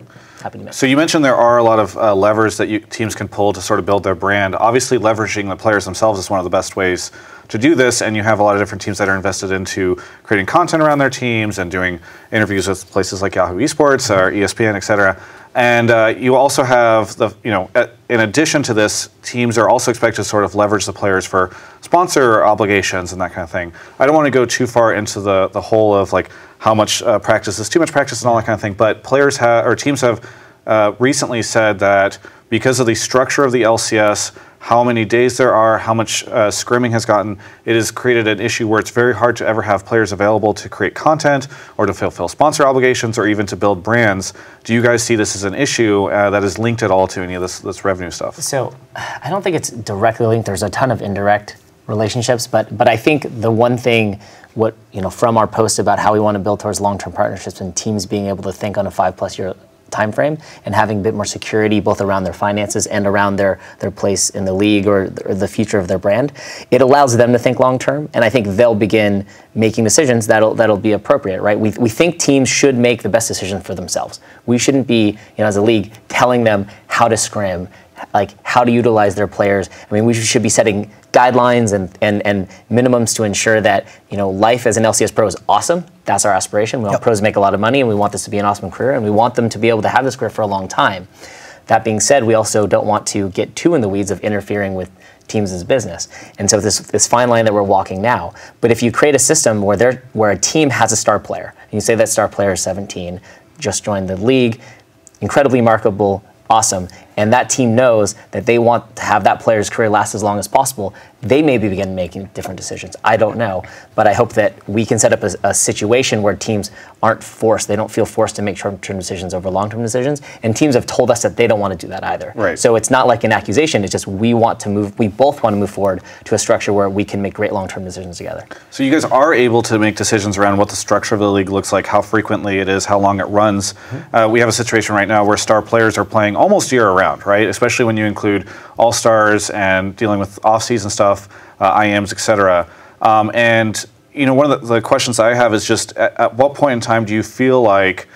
So you mentioned there are a lot of levers that teams can pull to sort of build their brand. Obviously, leveraging the players themselves is one of the best ways to do this, and you have a lot of different teams that are invested into creating content around their teams and doing interviews with places like Yahoo Esports or ESPN, et cetera. And you also have in addition to this, teams are also expected to sort of leverage the players for sponsor obligations and that kind of thing. I don't want to go too far into the whole of like how much practice is too much practice and all that kind of thing, but teams have recently said that because of the structure of the LCS, how many days there are, how much scrimming has gotten, it has created an issue where it's very hard to ever have players available to create content or to fulfill sponsor obligations or even to build brands. Do you guys see this as an issue that is linked at all to any of this revenue stuff? So I don't think it's directly linked. There's a ton of indirect relationships, but I think the one thing, from our post about how we want to build towards long-term partnerships and teams being able to think on a 5+ year time frame and having a bit more security both around their finances and around their place in the league or the future of their brand, it allows them to think long term, and I think they'll begin making decisions that'll be appropriate, right? We think teams should make the best decision for themselves. We shouldn't be, as a league, telling them how to scrim, like how to utilize their players. I mean, we should be setting guidelines and minimums to ensure that life as an LCS pro is awesome. That's our aspiration. We want pros to make a lot of money, and we want this to be an awesome career, and we want them to be able to have this career for a long time. That being said, we also don't want to get too in the weeds of interfering with teams' business. And so this fine line that we're walking now. But if you create a system where a team has a star player, and you say that star player is 17, just joined the league, incredibly marketable, awesome, and that team knows that they want to have that player's career last as long as possible, they may begin making different decisions. I don't know, but I hope that we can set up a situation where teams aren't forced. They don't feel forced to make short-term decisions over long-term decisions, and teams have told us that they don't want to do that either. Right. So it's not like an accusation, it's just we both want to move forward to a structure where we can make great long-term decisions together. So you guys are able to make decisions around what the structure of the league looks like, how frequently it is, how long it runs. We have a situation right now where star players are playing almost year-round, right? Especially when you include all-stars and dealing with off-season stuff, IMs, etc. And one of the questions I have is just at what point in time do you feel like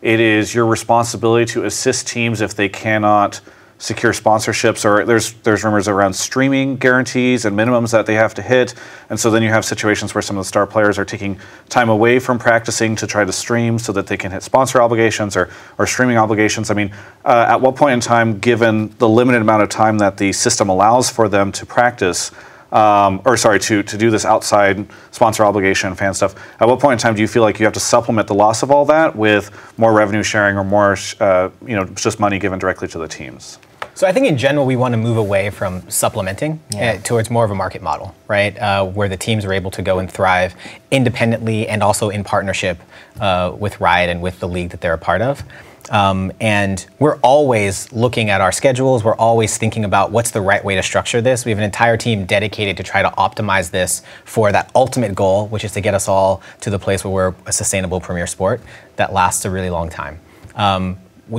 it is your responsibility to assist teams if they cannot secure sponsorships, or there's rumors around streaming guarantees and minimums that they have to hit, and so then you have situations where some of the star players are taking time away from practicing to try to stream so that they can hit sponsor obligations or streaming obligations. I mean, at what point in time, given the limited amount of time that the system allows for them to practice, or sorry, to do this outside sponsor obligation, fan stuff, at what point in time do you feel like you have to supplement the loss of all that with more revenue sharing or more, just money given directly to the teams? So I think in general, we want to move away from supplementing towards more of a market model, right? Where the teams are able to go and thrive independently and also in partnership with Riot and with the league that they're a part of. And we're always looking at our schedules. We're always thinking about what's the right way to structure this. We have an entire team dedicated to try to optimize this for that ultimate goal, which is to get us all to the place where we're a sustainable premier sport that lasts a really long time.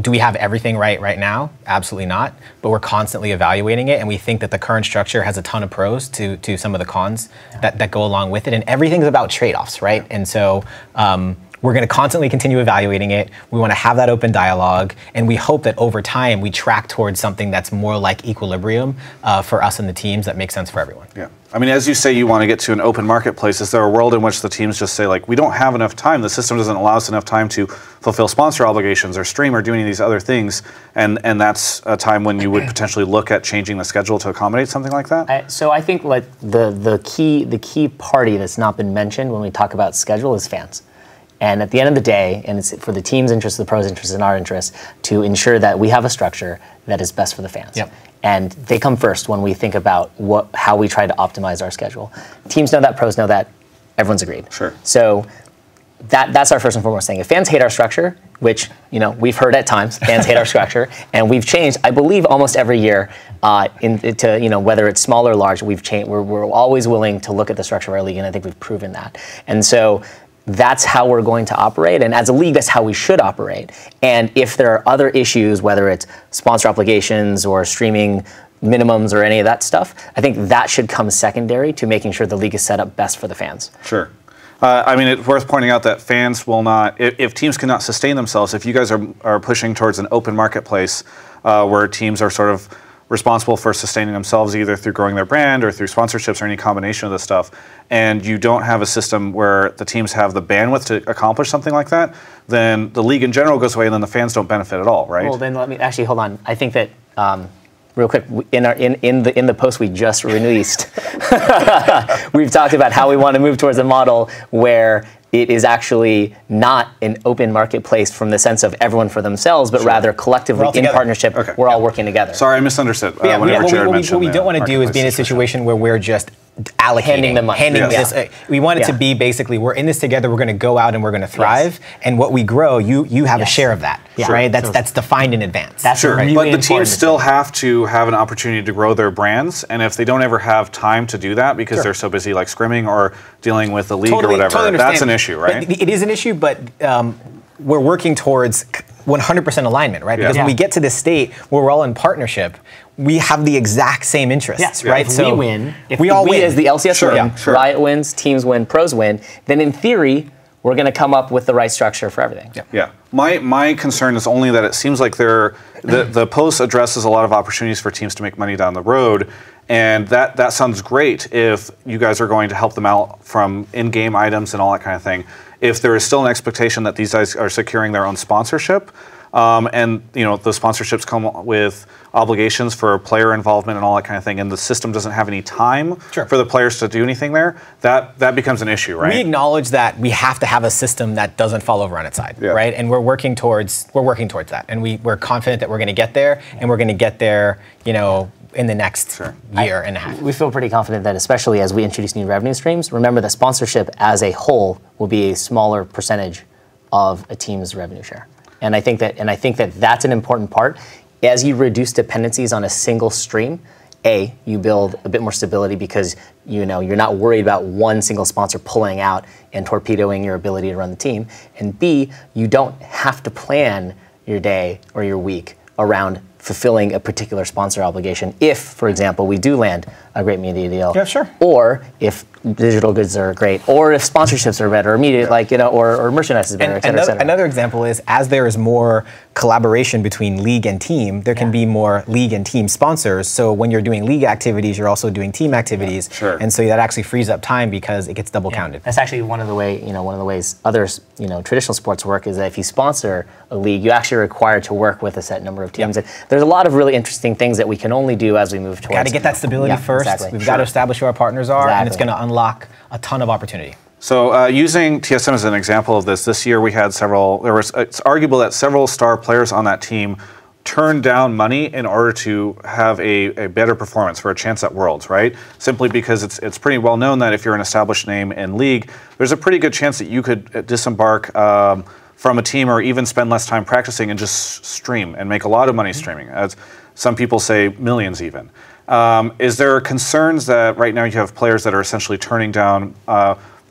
Do we have everything right now? Absolutely not. But we're constantly evaluating it, and we think that the current structure has a ton of pros to some of the cons that go along with it. And everything's about trade-offs, right? And so we're going to constantly continue evaluating it. We want to have that open dialogue, and we hope that over time we track towards something that's more like equilibrium for us and the teams that makes sense for everyone. Yeah. I mean, as you say, you want to get to an open marketplace. Is there a world in which the teams just say, like, we don't have enough time, the system doesn't allow us enough time to fulfill sponsor obligations or stream or do any of these other things, and that's a time when you would potentially look at changing the schedule to accommodate something like that? So I think like the key party that's not been mentioned when we talk about schedule is fans. And at the end of the day, and it's for the team's interest, the pros' interest, and our interest, to ensure that we have a structure that is best for the fans. Yep. And they come first when we think about how we try to optimize our schedule. Teams know that, pros know that, everyone's agreed. Sure. So that's our first and foremost thing. If fans hate our structure, which we've heard at times, fans hate our structure, and we've changed, I believe, almost every year whether it's small or large, we've changed. We're always willing to look at the structure of our league, and I think we've proven that. And so that's how we're going to operate, and as a league, that's how we should operate. And if there are other issues, whether it's sponsor obligations or streaming minimums or any of that stuff, I think that should come secondary to making sure the league is set up best for the fans. Sure. I mean, it's worth pointing out that fans will not, if teams cannot sustain themselves, if you guys are pushing towards an open marketplace where teams are sort of responsible for sustaining themselves either through growing their brand or through sponsorships or any combination of this stuff, and you don't have a system where the teams have the bandwidth to accomplish something like that, then the league in general goes away and then the fans don't benefit at all, right? Well, then let me actually hold on. I think that real quick, in the post we just released, we've talked about how we want to move towards a model where it is actually not an open marketplace from the sense of everyone for themselves, but rather collectively in partnership, we're all working together. Sorry, I misunderstood. What we don't want to do is be in a situation where we're just allocating, handing them money. This. We want it to be basically, we're in this together, we're going to go out and we're going to thrive, and what we grow, you have a share of that, right? That's defined in advance. That's really but the teams still have to have an opportunity to grow their brands, and if they don't ever have time to do that because they're so busy like scrimming or dealing with the league or whatever, that's an issue, right? It is an issue, but we're working towards 100% alignment, right? Because when we get to this state where we're all in partnership, we have the exact same interests, right? If we win, if we as the LCS win, Riot wins, teams win, pros win, then in theory, we're going to come up with the right structure for everything. Yeah. My concern is only that it seems like the post addresses a lot of opportunities for teams to make money down the road, and that sounds great if you guys are going to help them out from in-game items and all that kind of thing. If there is still an expectation that these guys are securing their own sponsorship, and those sponsorships come with obligations for player involvement and all that kind of thing, and the system doesn't have any time for the players to do anything there, that becomes an issue, right? We acknowledge that we have to have a system that doesn't fall over on its side, right? And we're working towards that, and we're confident that we're going to get there, and we're going to get there, in the next year and a half. We feel pretty confident that, especially as we introduce new revenue streams, remember that sponsorship as a whole will be a smaller percentage of a team's revenue share. And I think that that's an important part. As you reduce dependencies on a single stream, you build a bit more stability because you're not worried about one single sponsor pulling out and torpedoing your ability to run the team. And B, you don't have to plan your day or your week around fulfilling a particular sponsor obligation if, for example, we do land a great media deal. Yeah, sure. Or if digital goods are great, or if sponsorships are better, or media, or merchandise is better, et cetera, et cetera. Another example is, as there is more collaboration between league and team, there can be more league and team sponsors. So when you're doing league activities, you're also doing team activities. Sure. And so that actually frees up time because it gets double counted. That's actually one of the ways others, traditional sports work is that if you sponsor a league, you actually are required to work with a set number of teams. And there's a lot of really interesting things that we can only do as we move towards. Got to get that stability first. Exactly. We've got to establish who our partners are, and it's going to unlock a ton of opportunity. So using TSM as an example of this year we had it's arguable that several star players on that team turned down money in order to have a better performance for a chance at Worlds, right? Simply because it's pretty well known that if you're an established name in League, there's a pretty good chance that you could disembark from a team or even spend less time practicing and just stream and make a lot of money streaming, as some people say millions even. Is there concerns that right now you have players that are essentially turning down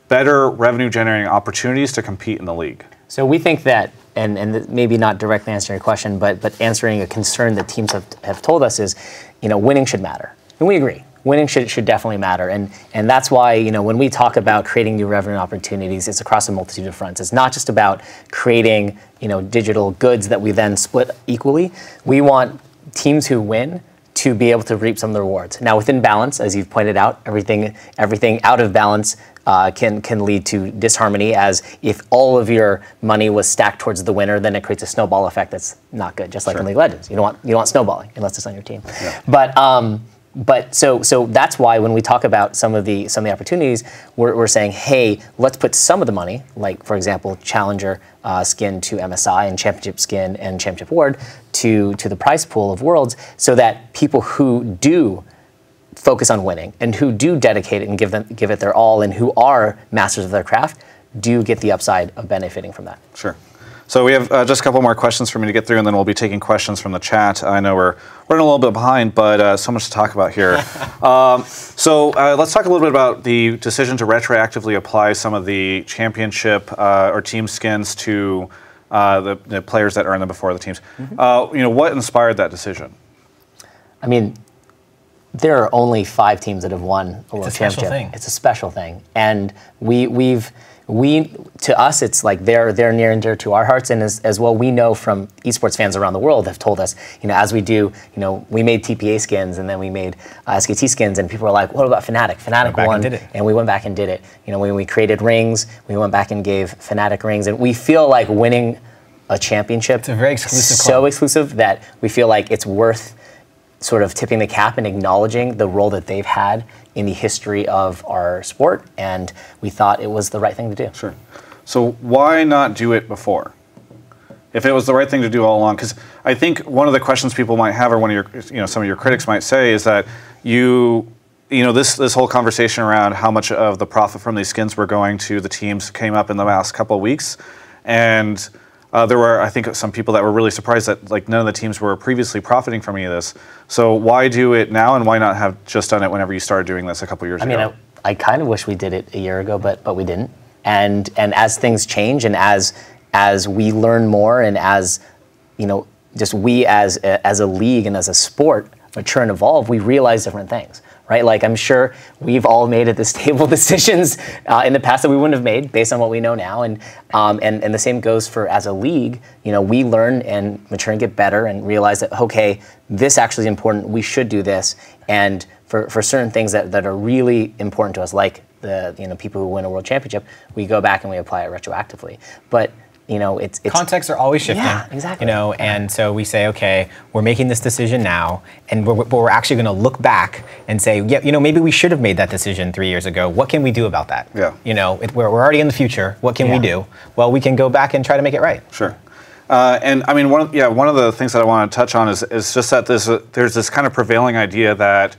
better revenue generating opportunities to compete in the league? So we think that, and maybe not directly answering your question, but answering a concern that teams have told us is, winning should matter. And we agree. Winning should definitely matter. And that's why, when we talk about creating new revenue opportunities, it's across a multitude of fronts. It's not just about creating, digital goods that we then split equally. We want teams who win to be able to reap some of the rewards. Now, within balance, as you've pointed out, everything out of balance can lead to disharmony, as if all of your money was stacked towards the winner, then it creates a snowball effect that's not good, just like in League of Legends. You don't want snowballing unless it's on your team. Yeah. But so that's why when we talk about some of the opportunities, we're saying, hey, let's put some of the money, like for example, Challenger skin to MSI and Championship skin and Championship Award to the prize pool of Worlds, so that people who do focus on winning and who do dedicate it and give it their all and who are masters of their craft do get the upside of benefiting from that. Sure. So we have just a couple more questions for me to get through, and then we'll be taking questions from the chat. I know we're running a little bit behind, but so much to talk about here. So let's talk a little bit about the decision to retroactively apply some of the championship or team skins to the players that earned them before the teams. What inspired that decision? I mean, there are only 5 teams that have won a world championship. It's a special thing, and we to us it's like they're near and dear to our hearts, and as well we know from esports fans around the world have told us, as we do, we made TPA skins and then we made SKT skins, and people were like, what about Fnatic? Fnatic won, and we went back and did it. When we created rings, we went back and gave Fnatic rings, and we feel like winning a championship, it's a very exclusive club. So exclusive that we feel like it's worth sort of tipping the cap and acknowledging the role that they've had in the history of our sport, and we thought it was the right thing to do. Sure. So why not do it before? If it was the right thing to do all along, because I think one of the questions people might have, or one of your, some of your critics might say, is that this whole conversation around how much of the profit from these skins were going to the teams came up in the last couple of weeks, and there were, I think, some people that were really surprised that none of the teams were previously profiting from any of this. So why do it now, and why not have just done it whenever you started doing this a couple years ago? I mean, I kind of wish we did it a year ago, but we didn't. And as things change, and as we learn more, and as just we as a league and as a sport mature and evolve, we realize different things. Right, like I'm sure we've all made at this table decisions in the past that we wouldn't have made based on what we know now, and the same goes for as a league. We learn and mature and get better and realize that okay, this actually is important. We should do this, and for certain things that are really important to us, like the people who win a world championship, we go back and we apply it retroactively. But it's contexts are always shifting. Yeah, exactly. And so we say, okay, we're making this decision now, and we're actually going to look back and say, yeah, maybe we should have made that decision 3 years ago. What can we do about that? Yeah. We're already in the future. What can we do? Well, we can go back and try to make it right. Sure. And I mean, one of the things that I want to touch on is just that there's this kind of prevailing idea that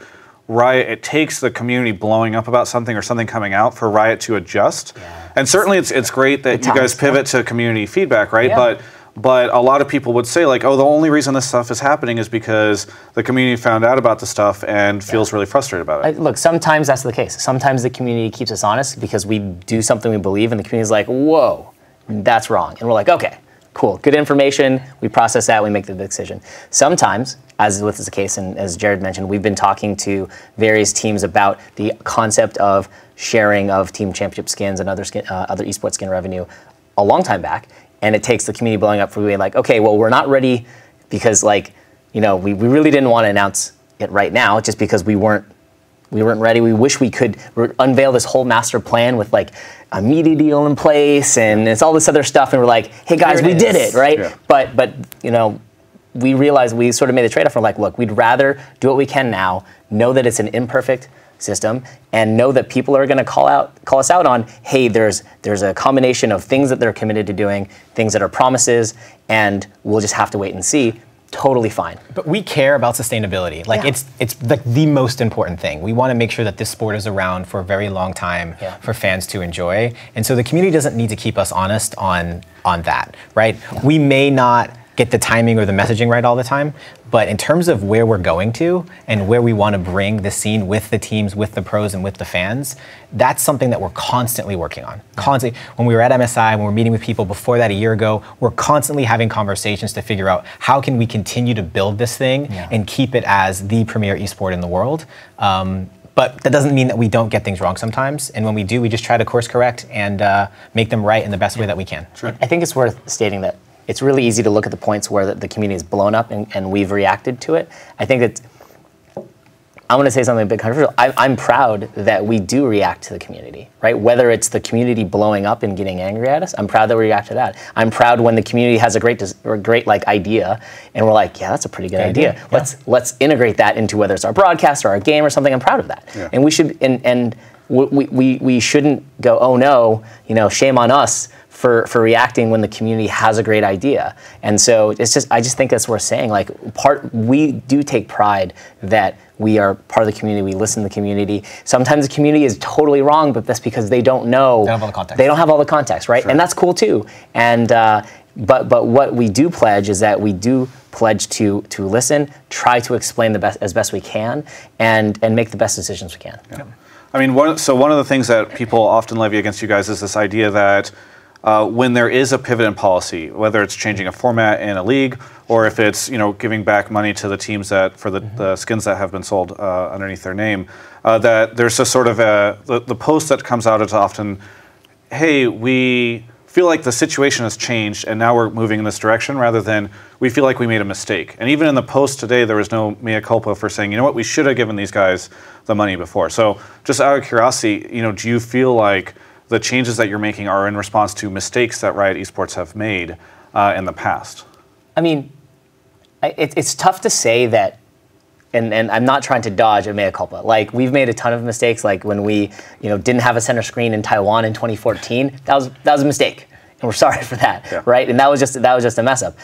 Riot, it takes the community blowing up about something or something coming out for Riot to adjust. Yeah. And certainly it's great that you guys pivot to community feedback, right? Yeah. But a lot of people would say the only reason this stuff is happening is because the community found out about the stuff and feels really frustrated about it. Look, sometimes that's the case. Sometimes the community keeps us honest because we do something we believe, and the community's like, whoa, that's wrong. And we're like, okay, cool, good information, we process that, we make the decision. Sometimes, as was the case, and as Jared mentioned, we've been talking to various teams about the concept of sharing of team championship skins and other esports skin revenue a long time back, and it takes the community blowing up for being like, okay, well, we're not ready because we really didn't want to announce it right now just because we weren't ready. We wish we could unveil this whole master plan with a media deal in place and it's all this other stuff, and we're like, hey guys, we did it, right? Yeah. But we realized we sort of made the trade-off. We're like, look, we'd rather do what we can now, know that it's an imperfect system, and know that people are going to call us out on, hey, there's a combination of things that they're committed to doing, things that are promises, and we'll just have to wait and see. Totally fine. But we care about sustainability. Like it's like the most important thing. We want to make sure that this sport is around for a very long time for fans to enjoy. And so the community doesn't need to keep us honest on that, right? Yeah. We may not get the timing or the messaging right all the time, but in terms of where we're going to and where we want to bring the scene with the teams, with the pros, and with the fans, that's something that we're constantly working on. Constantly. When we were at MSI, when we were meeting with people before that a year ago, we're constantly having conversations to figure out how can we continue to build this thing and keep it as the premier esport in the world. But that doesn't mean that we don't get things wrong sometimes. And when we do, we just try to course correct and make them right in the best way that we can. Sure. I think it's worth stating that it's really easy to look at the points where the community is blown up and we've reacted to it. I think that I'm going to say something a bit controversial. I'm proud that we do react to the community, right? Whether it's the community blowing up and getting angry at us, I'm proud that we react to that. I'm proud when the community has a great like idea, and we're like, yeah, that's a pretty good idea. Yeah. Let's integrate that into whether it's our broadcast or our game or something. I'm proud of that, and we should and we shouldn't go, oh no, shame on us for reacting when the community has a great idea. And so I just think that's worth saying. Like we do take pride that we are part of the community. We listen to the community. Sometimes the community is totally wrong, but that's because they don't know. They don't have all the context. They don't have all the context, right? Sure. And that's cool too. And but what we do pledge is that we do pledge to listen, try to explain as best we can, and make the best decisions we can. Yeah. I mean, one of the things that people often levy against you guys is this idea that when there is a pivot in policy, whether it's changing a format in a league or if it's giving back money to the teams for the skins that have been sold underneath their name, that there's a sort of the post that comes out is often, hey, we feel like the situation has changed and now we're moving in this direction, rather than we feel like we made a mistake. And even in the post today, there was no mea culpa for saying, you know what, we should have given these guys the money before. So just out of curiosity, do you feel like the changes that you're making are in response to mistakes that Riot Esports have made in the past? I mean, it's tough to say that, and I'm not trying to dodge a mea culpa. Like, we've made a ton of mistakes, like when we didn't have a center screen in Taiwan in 2014. That was a mistake, and we're sorry for that, right? And that was just a mess up.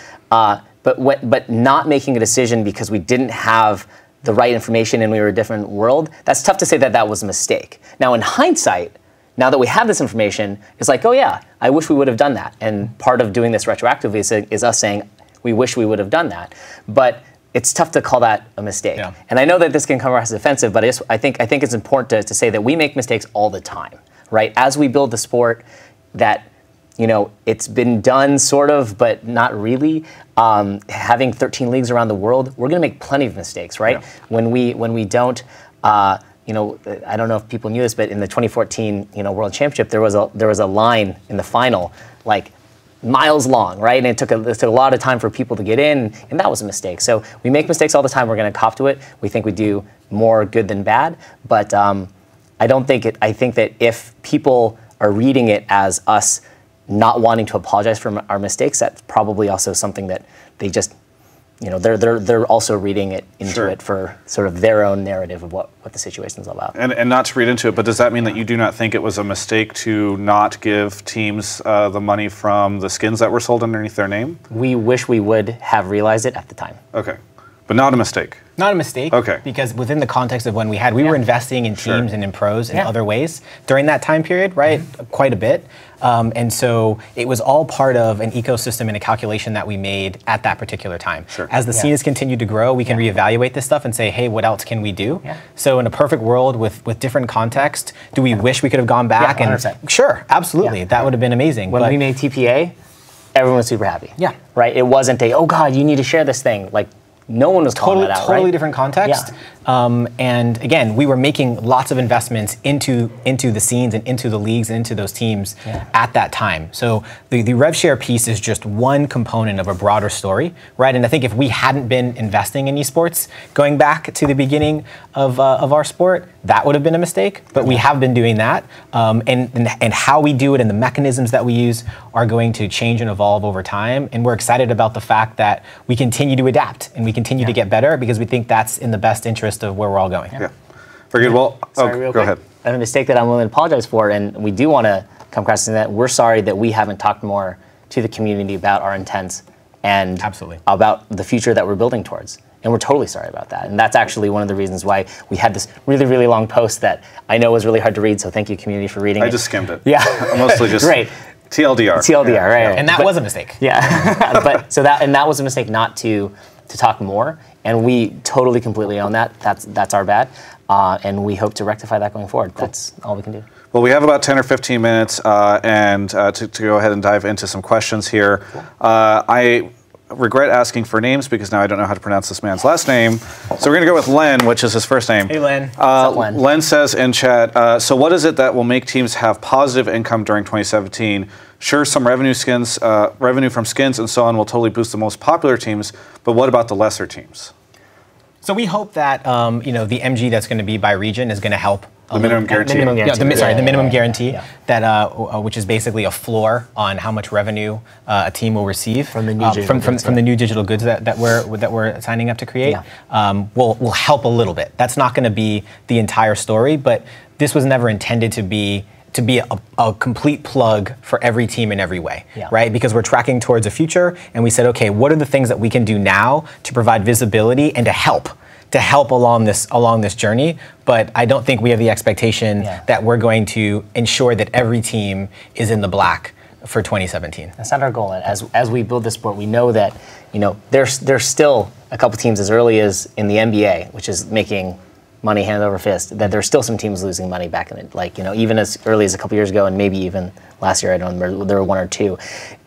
But not making a decision because we didn't have the right information and we were a different world, that's tough to say that was a mistake. Now, in hindsight, now that we have this information, it's like, oh yeah, I wish we would have done that. And part of doing this retroactively is us saying, we wish we would have done that. But it's tough to call that a mistake. Yeah. And I know that this can come across as offensive, but I think it's important to say that we make mistakes all the time, right? As we build the sport, that it's been done sort of, but not really. Having 13 leagues around the world, we're going to make plenty of mistakes, right? Yeah. When we don't. I don't know if people knew this, but in the 2014 World Championship, there was a line in the final, like miles long, right? And it took a lot of time for people to get in, and that was a mistake. So we make mistakes all the time. We're going to cop to it. We think we do more good than bad, but I don't think it. I think that if people are reading it as us not wanting to apologize for our mistakes, that's probably also something that they just. They're also reading it into it for sort of their own narrative of what the situation's all about. And not to read into it, but does that mean that you do not think it was a mistake to not give teams the money from the skins that were sold underneath their name? We wish we would have realized it at the time. Okay. But not a mistake. Not a mistake. Okay. Because within the context of when we were investing in teams and in pros in other ways during that time period, right? Quite a bit. And so it was all part of an ecosystem and a calculation that we made at that particular time. Sure. As the scene has continued to grow, we can reevaluate this stuff and say, hey, what else can we do? Yeah. So in a perfect world with different context, do we wish we could have gone back? Yeah, 100%. And sure, absolutely. That would have been amazing. When we made TPA, everyone was super happy. Yeah. Right? It wasn't oh God, you need to share this thing. Like, no one was calling that out, totally right? different context. Yeah. And again, we were making lots of investments into the scenes and into the leagues and into those teams at that time. So the rev share piece is just one component of a broader story, right? And I think if we hadn't been investing in esports going back to the beginning of our sport, that would have been a mistake. But we have been doing that, and how we do it and the mechanisms that we use are going to change and evolve over time. And we're excited about the fact that we continue to adapt and we continue to get better because we think that's in the best interest of where we're all going. Yeah. Very good. Well, Sorry, go ahead. A mistake that I'm willing to apologize for, and we do want to come across in that we're sorry that we haven't talked more to the community about our intents and Absolutely. about the future that we're building towards. And we're totally sorry about that. And that's actually one of the reasons why we had this really, really long post that I know was really hard to read. So thank you, community, for reading it. I just skimmed it. Yeah. Mostly just Great. TLDR. TLDR, right. And that was a mistake. Yeah. That was a mistake not to talk more. And we totally, completely own that. That's our bad. And we hope to rectify that going forward. Cool. That's all we can do. Well, we have about 10 or 15 minutes to go ahead and dive into some questions here. Cool. I regret asking for names because now I don't know how to pronounce this man's last name. So we're going to go with Len, which is his first name. Hey, Len. What's up, Len? Len says in chat, so what is it that will make teams have positive income during 2017? Sure, some revenue from skins and so on will totally boost the most popular teams, but what about the lesser teams? So we hope that the MG that's going to be by region is going to help. The minimum guarantee. Minimum guarantee. The minimum guarantee that which is basically a floor on how much revenue a team will receive from the new digital goods that we're signing up to create. Will help a little bit. That's not going to be the entire story, but this was never intended to be a complete plug for every team in every way, right? Because we're tracking towards a future, and we said, okay, what are the things that we can do now to provide visibility and to help along this journey? But I don't think we have the expectation that we're going to ensure that every team is in the black for 2017. That's not our goal. And as we build this sport, we know that there's still a couple teams as early as in the NBA, which is making money hand over fist, that there's still some teams losing money back in it. Even as early as a couple years ago, and maybe even last year, I don't remember, there were one or two.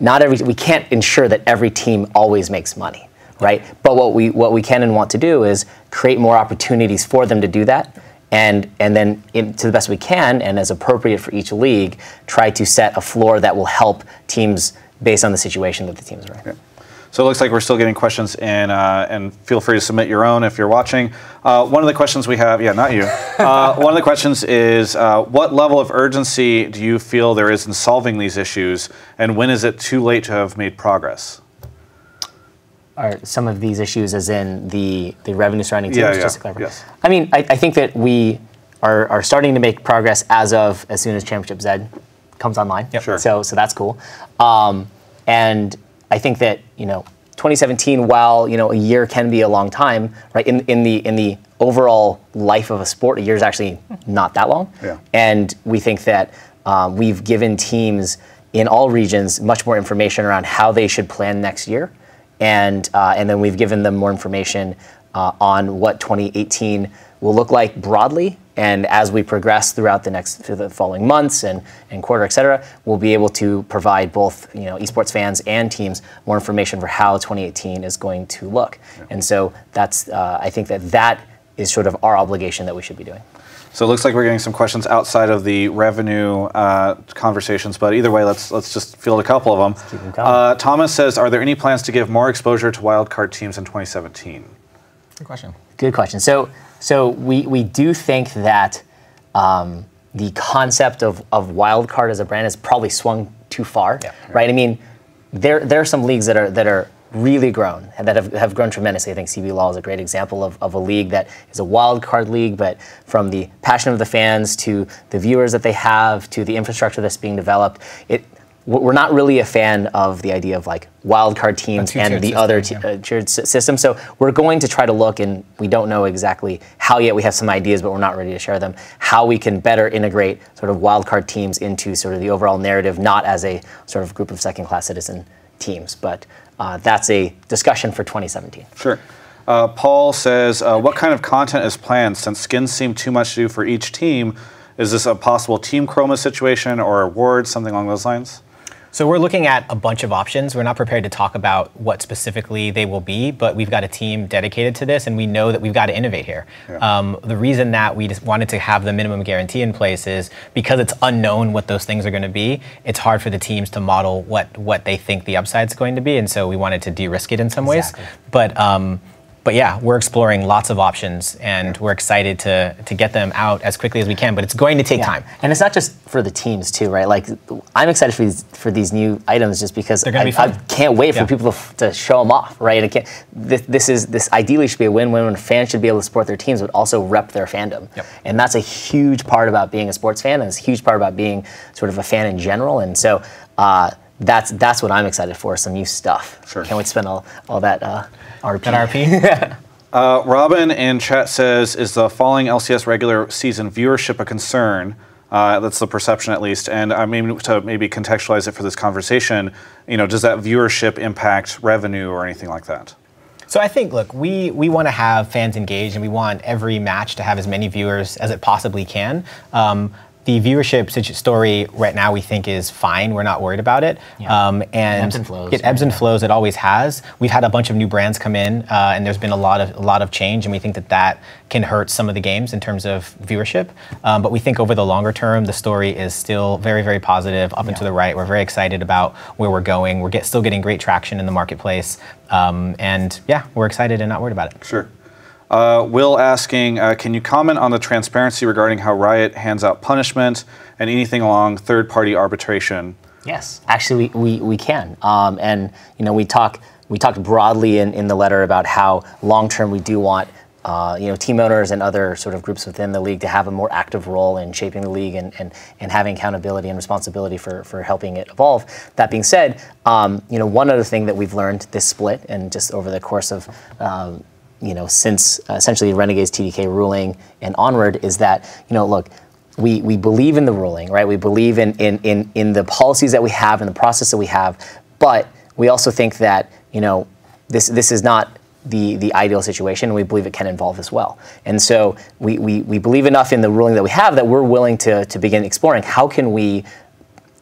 We can't ensure that every team always makes money, right? But what we can and want to do is create more opportunities for them to do that, and then to the best we can, and as appropriate for each league, try to set a floor that will help teams based on the situation that the teams are in. Okay. So it looks like we're still getting questions in, and feel free to submit your own if you're watching. One of the questions we have, not you. One of the questions is, what level of urgency do you feel there is in solving these issues, and when is it too late to have made progress? Are some of these issues as in the revenue surrounding teams? Just to clarify. Yes. I mean, I think that we are starting to make progress as soon as Championship Z comes online. Yep. Sure. So that's cool. And I think that 2017, while a year can be a long time, right? In the overall life of a sport, a year is actually not that long. Yeah. And we think that we've given teams in all regions much more information around how they should plan next year, and then we've given them more information on what 2018 will look like broadly. And as we progress through the following months and quarter, et cetera, we'll be able to provide both esports fans and teams more information for how 2018 is going to look. Yeah. And so that's I think that is sort of our obligation that we should be doing. So it looks like we're getting some questions outside of the revenue conversations, but either way, let's just field a couple of them. Let's keep them coming. Thomas says, are there any plans to give more exposure to wildcard teams in 2017? Good question. Good question. So we do think that the concept of wildcard as a brand has probably swung too far, right? I mean, there are some leagues that are really grown and that have grown tremendously. I think CB Law is a great example of a league that is a wildcard league, but from the passion of the fans to the viewers that they have to the infrastructure that's being developed, we're not really a fan of the idea of like wildcard teams and the other tiered system. So we're going to try to look, and we don't know exactly how yet. We have some ideas, but we're not ready to share them. How we can better integrate sort of wildcard teams into sort of the overall narrative, not as a sort of group of second-class citizen teams. But that's a discussion for 2017. Sure. Paul says, what kind of content is planned since skins seem too much to do for each team? Is this a possible team chroma situation or awards, something along those lines? So we're looking at a bunch of options. We're not prepared to talk about what specifically they will be, but we've got a team dedicated to this, and we know that we've got to innovate here. Yeah. The reason that we just wanted to have the minimum guarantee in place is because it's unknown what those things are going to be. It's hard for the teams to model what they think the upside is going to be, and so we wanted to de-risk it in some ways. But yeah, we're exploring lots of options, and we're excited to get them out as quickly as we can, but it's going to take time. And it's not just for the teams too, right? Like, I'm excited for these new items just because I can't wait for people to show them off, right? This ideally should be a win-win when fans should be able to support their teams, but also rep their fandom. Yep. And that's a huge part about being a sports fan, and it's a huge part about being sort of a fan in general. And so that's what I'm excited for, some new stuff. Sure. Can't wait to spend all that RP. That RP? Robin in chat says, is the falling LCS regular season viewership a concern? That's the perception, at least. And I mean, to maybe contextualize it for this conversation, does that viewership impact revenue or anything like that? So I think, look, we want to have fans engaged, and we want every match to have as many viewers as it possibly can. The viewership story right now we think is fine. We're not worried about it. Yeah. And ebbs and flows. It ebbs and flows. It always has. We've had a bunch of new brands come in, and there's been a lot of change, and we think that can hurt some of the games in terms of viewership. But we think over the longer term, the story is still very, very positive, up and to the right. We're very excited about where we're going. We're still getting great traction in the marketplace. And yeah, we're excited and not worried about it. Sure. Will asking, can you comment on the transparency regarding how Riot hands out punishment and anything along third-party arbitration? Yes, actually we can. And we talked broadly in the letter about how long-term we do want team owners and other sort of groups within the league to have a more active role in shaping the league and having accountability and responsibility for helping it evolve. That being said, one other thing that we've learned this split and just over the course of since essentially Renegade's TDK ruling and onward is that, look, we believe in the ruling, right? We believe in the policies that we have and the process that we have, but we also think that, this is not the ideal situation, and we believe it can evolve as well. And so we believe enough in the ruling that we have that we're willing to begin exploring how can we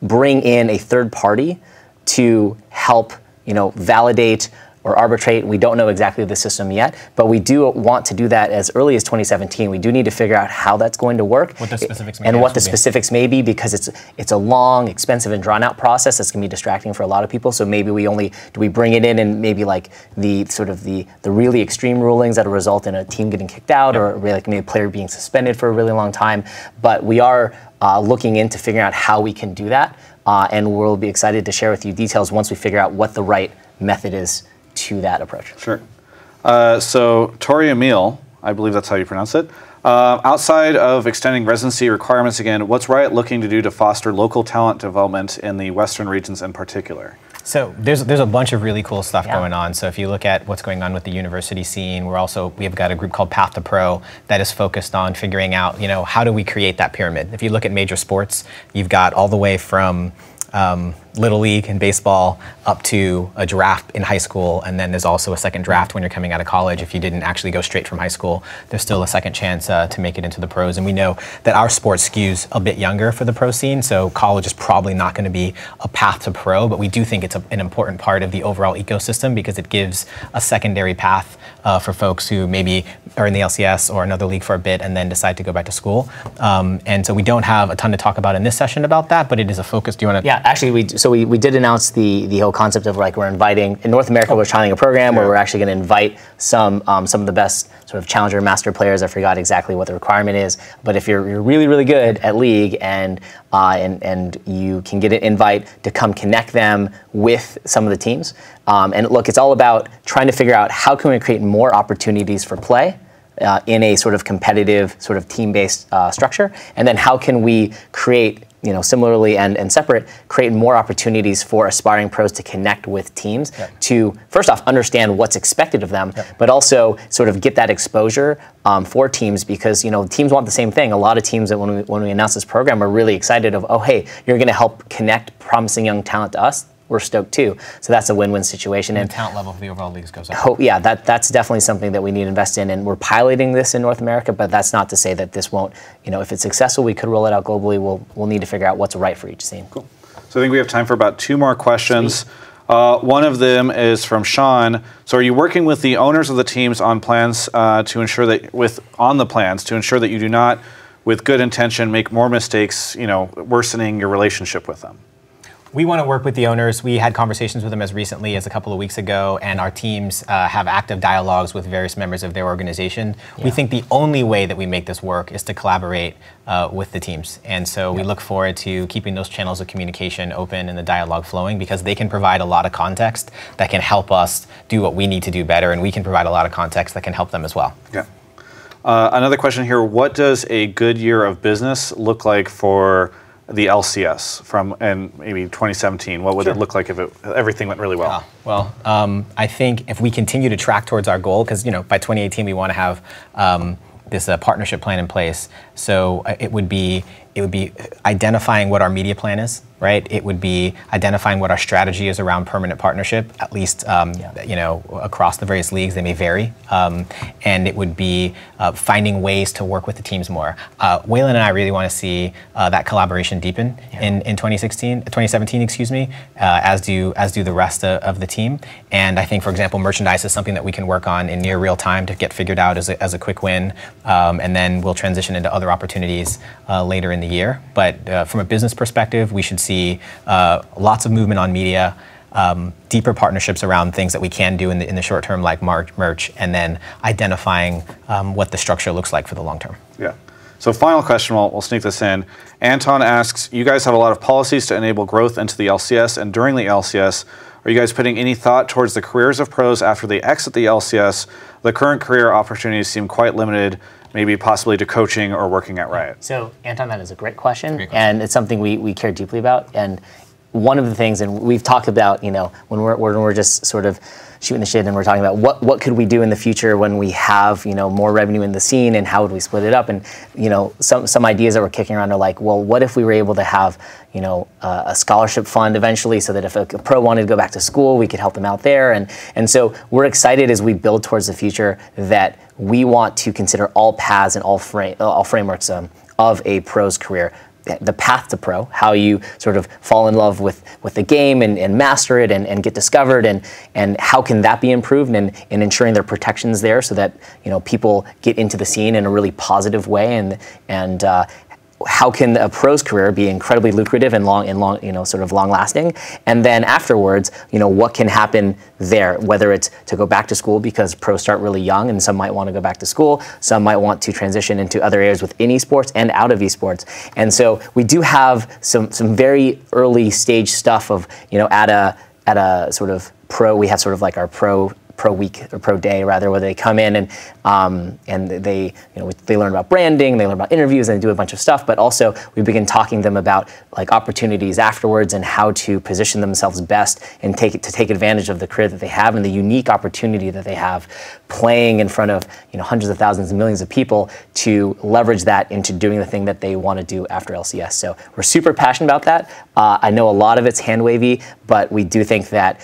bring in a third party to help, validate or arbitrate. We don't know exactly the system yet, but we do want to do that as early as 2017. We do need to figure out how that's going to work. What the specifics may and what the specifics may be, because it's a long, expensive, and drawn out process that's going to be distracting for a lot of people. So maybe do we bring it in and maybe like the really extreme rulings that will result in a team getting kicked out, or like maybe a player being suspended for a really long time. But we are looking into figuring out how we can do that, and we'll be excited to share with you details once we figure out what the right method is to that approach. Sure. So Tori Emil, I believe that's how you pronounce it. Outside of extending residency requirements again, what's Riot looking to do to foster local talent development in the Western regions in particular? So there's a bunch of really cool stuff going on. So if you look at what's going on with the university scene, we have got a group called Path to Pro that is focused on figuring out, how do we create that pyramid? If you look at major sports, you've got all the way from Little League and baseball up to a draft in high school, and then there's also a second draft when you're coming out of college. If you didn't actually go straight from high school, there's still a second chance to make it into the pros. And we know that our sport skews a bit younger for the pro scene, so college is probably not going to be a path to pro, but we do think it's an important part of the overall ecosystem because it gives a secondary path for folks who maybe are in the LCS or another league for a bit and then decide to go back to school. And so we don't have a ton to talk about in this session about that, but it is a focus. Do you want to? Yeah, actually, we did announce the whole concept of like we're inviting in North America. We're trialing a program where we're actually going to invite some of the best sort of challenger master players. I forgot exactly what the requirement is, but if you're really, really good at league and you can get an invite to come connect them with some of the teams. And look, it's all about trying to figure out how can we create more opportunities for play in a sort of competitive, sort of team-based structure, and then how can we create, similarly and separate, create more opportunities for aspiring pros to connect with teams to, first off, understand what's expected of them, but also sort of get that exposure for teams, because teams want the same thing. A lot of teams that when we announce this program are really excited of, oh hey, you're going to help connect promising young talent to us. We're stoked too. So that's a win-win situation. And the talent level of the overall leagues goes up. That's definitely something that we need to invest in, and we're piloting this in North America, but that's not to say that this won't, if it's successful, we could roll it out globally. We'll need to figure out what's right for each scene. Cool. So I think we have time for about 2 more questions. One of them is from Sean. So are you working with the owners of the teams on plans to ensure that you do not, with good intention, make more mistakes, worsening your relationship with them? We want to work with the owners. We had conversations with them as recently as a couple of weeks ago, and our teams have active dialogues with various members of their organization. Yeah. We think the only way that we make this work is to collaborate with the teams. And so we look forward to keeping those channels of communication open and the dialogue flowing, because they can provide a lot of context that can help us do what we need to do better, and we can provide a lot of context that can help them as well. Yeah. Another question here, what does a good year of business look like for the LCS and maybe 2017? What would it look like if everything went really well? Well, I think if we continue to track towards our goal, because by 2018 we want to have this partnership plan in place. So it would be identifying what our media plan is, right? It would be identifying what our strategy is around permanent partnership, at least across the various leagues. They may vary, and it would be finding ways to work with the teams more. Waylon and I really want to see that collaboration deepen in 2017, excuse me, as do the rest of the team. And I think, for example, merchandise is something that we can work on in near real time to get figured out as a quick win, and then we'll transition into other opportunities later in the year. But from a business perspective, we should see lots of movement on media, deeper partnerships around things that we can do in the short term, like merch, and then identifying what the structure looks like for the long term. Yeah. So final question, we'll sneak this in. Anton asks, you guys have a lot of policies to enable growth into the LCS, and during the LCS, are you guys putting any thought towards the careers of pros after they exit the LCS? The current career opportunities seem quite limited, maybe possibly to coaching or working at Riot. So, Anton, that is a great question. And it's something we care deeply about. And one of the things, and we've talked about, when we're just sort of shooting the shit and we're talking about what could we do in the future when we have, more revenue in the scene, and how would we split it up? And, some ideas that we're kicking around are like, well, what if we were able to have, a scholarship fund eventually, so that if a pro wanted to go back to school, we could help them out there. And so we're excited as we build towards the future that we want to consider all paths and all frameworks of a pro's career. The path to pro, how you sort of fall in love with the game and master it and get discovered, and how can that be improved, and ensuring there are protections there so that people get into the scene in a really positive way, and how can a pro's career be incredibly lucrative and sort of long lasting, and then afterwards, what can happen there, whether it's to go back to school, because pros start really young and some might want to go back to school, some might want to transition into other areas within esports and out of esports. And so we do have some very early stage stuff of, at a sort of pro, we have sort of like our pro week, or pro day rather, where they come in and they learn about branding, they learn about interviews, and they do a bunch of stuff. But also we begin talking to them about like opportunities afterwards and how to position themselves best and take advantage of the career that they have and the unique opportunity that they have playing in front of hundreds of thousands and millions of people, to leverage that into doing the thing that they want to do after LCS. So we're super passionate about that. I know a lot of it's hand wavy, but we do think that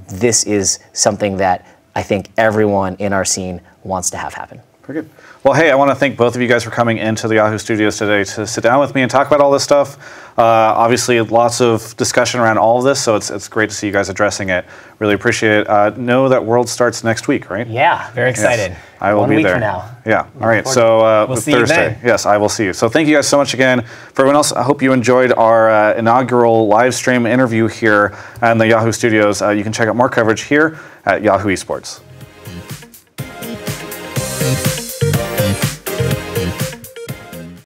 this is something that I think everyone in our scene wants to have happen. Very good. Well, hey, I want to thank both of you guys for coming into the Yahoo studios today to sit down with me and talk about all this stuff. Obviously, lots of discussion around all of this, so it's great to see you guys addressing it. Really appreciate it. Know that World starts next week, right? Yeah, very excited. Yes, I will be there. 1 week from now. Yeah. All right. So we'll see Thursday. You then. Yes, I will see you. So thank you guys so much again. For everyone else, I hope you enjoyed our inaugural live stream interview here in the Yahoo studios. You can check out more coverage here at Yahoo Esports.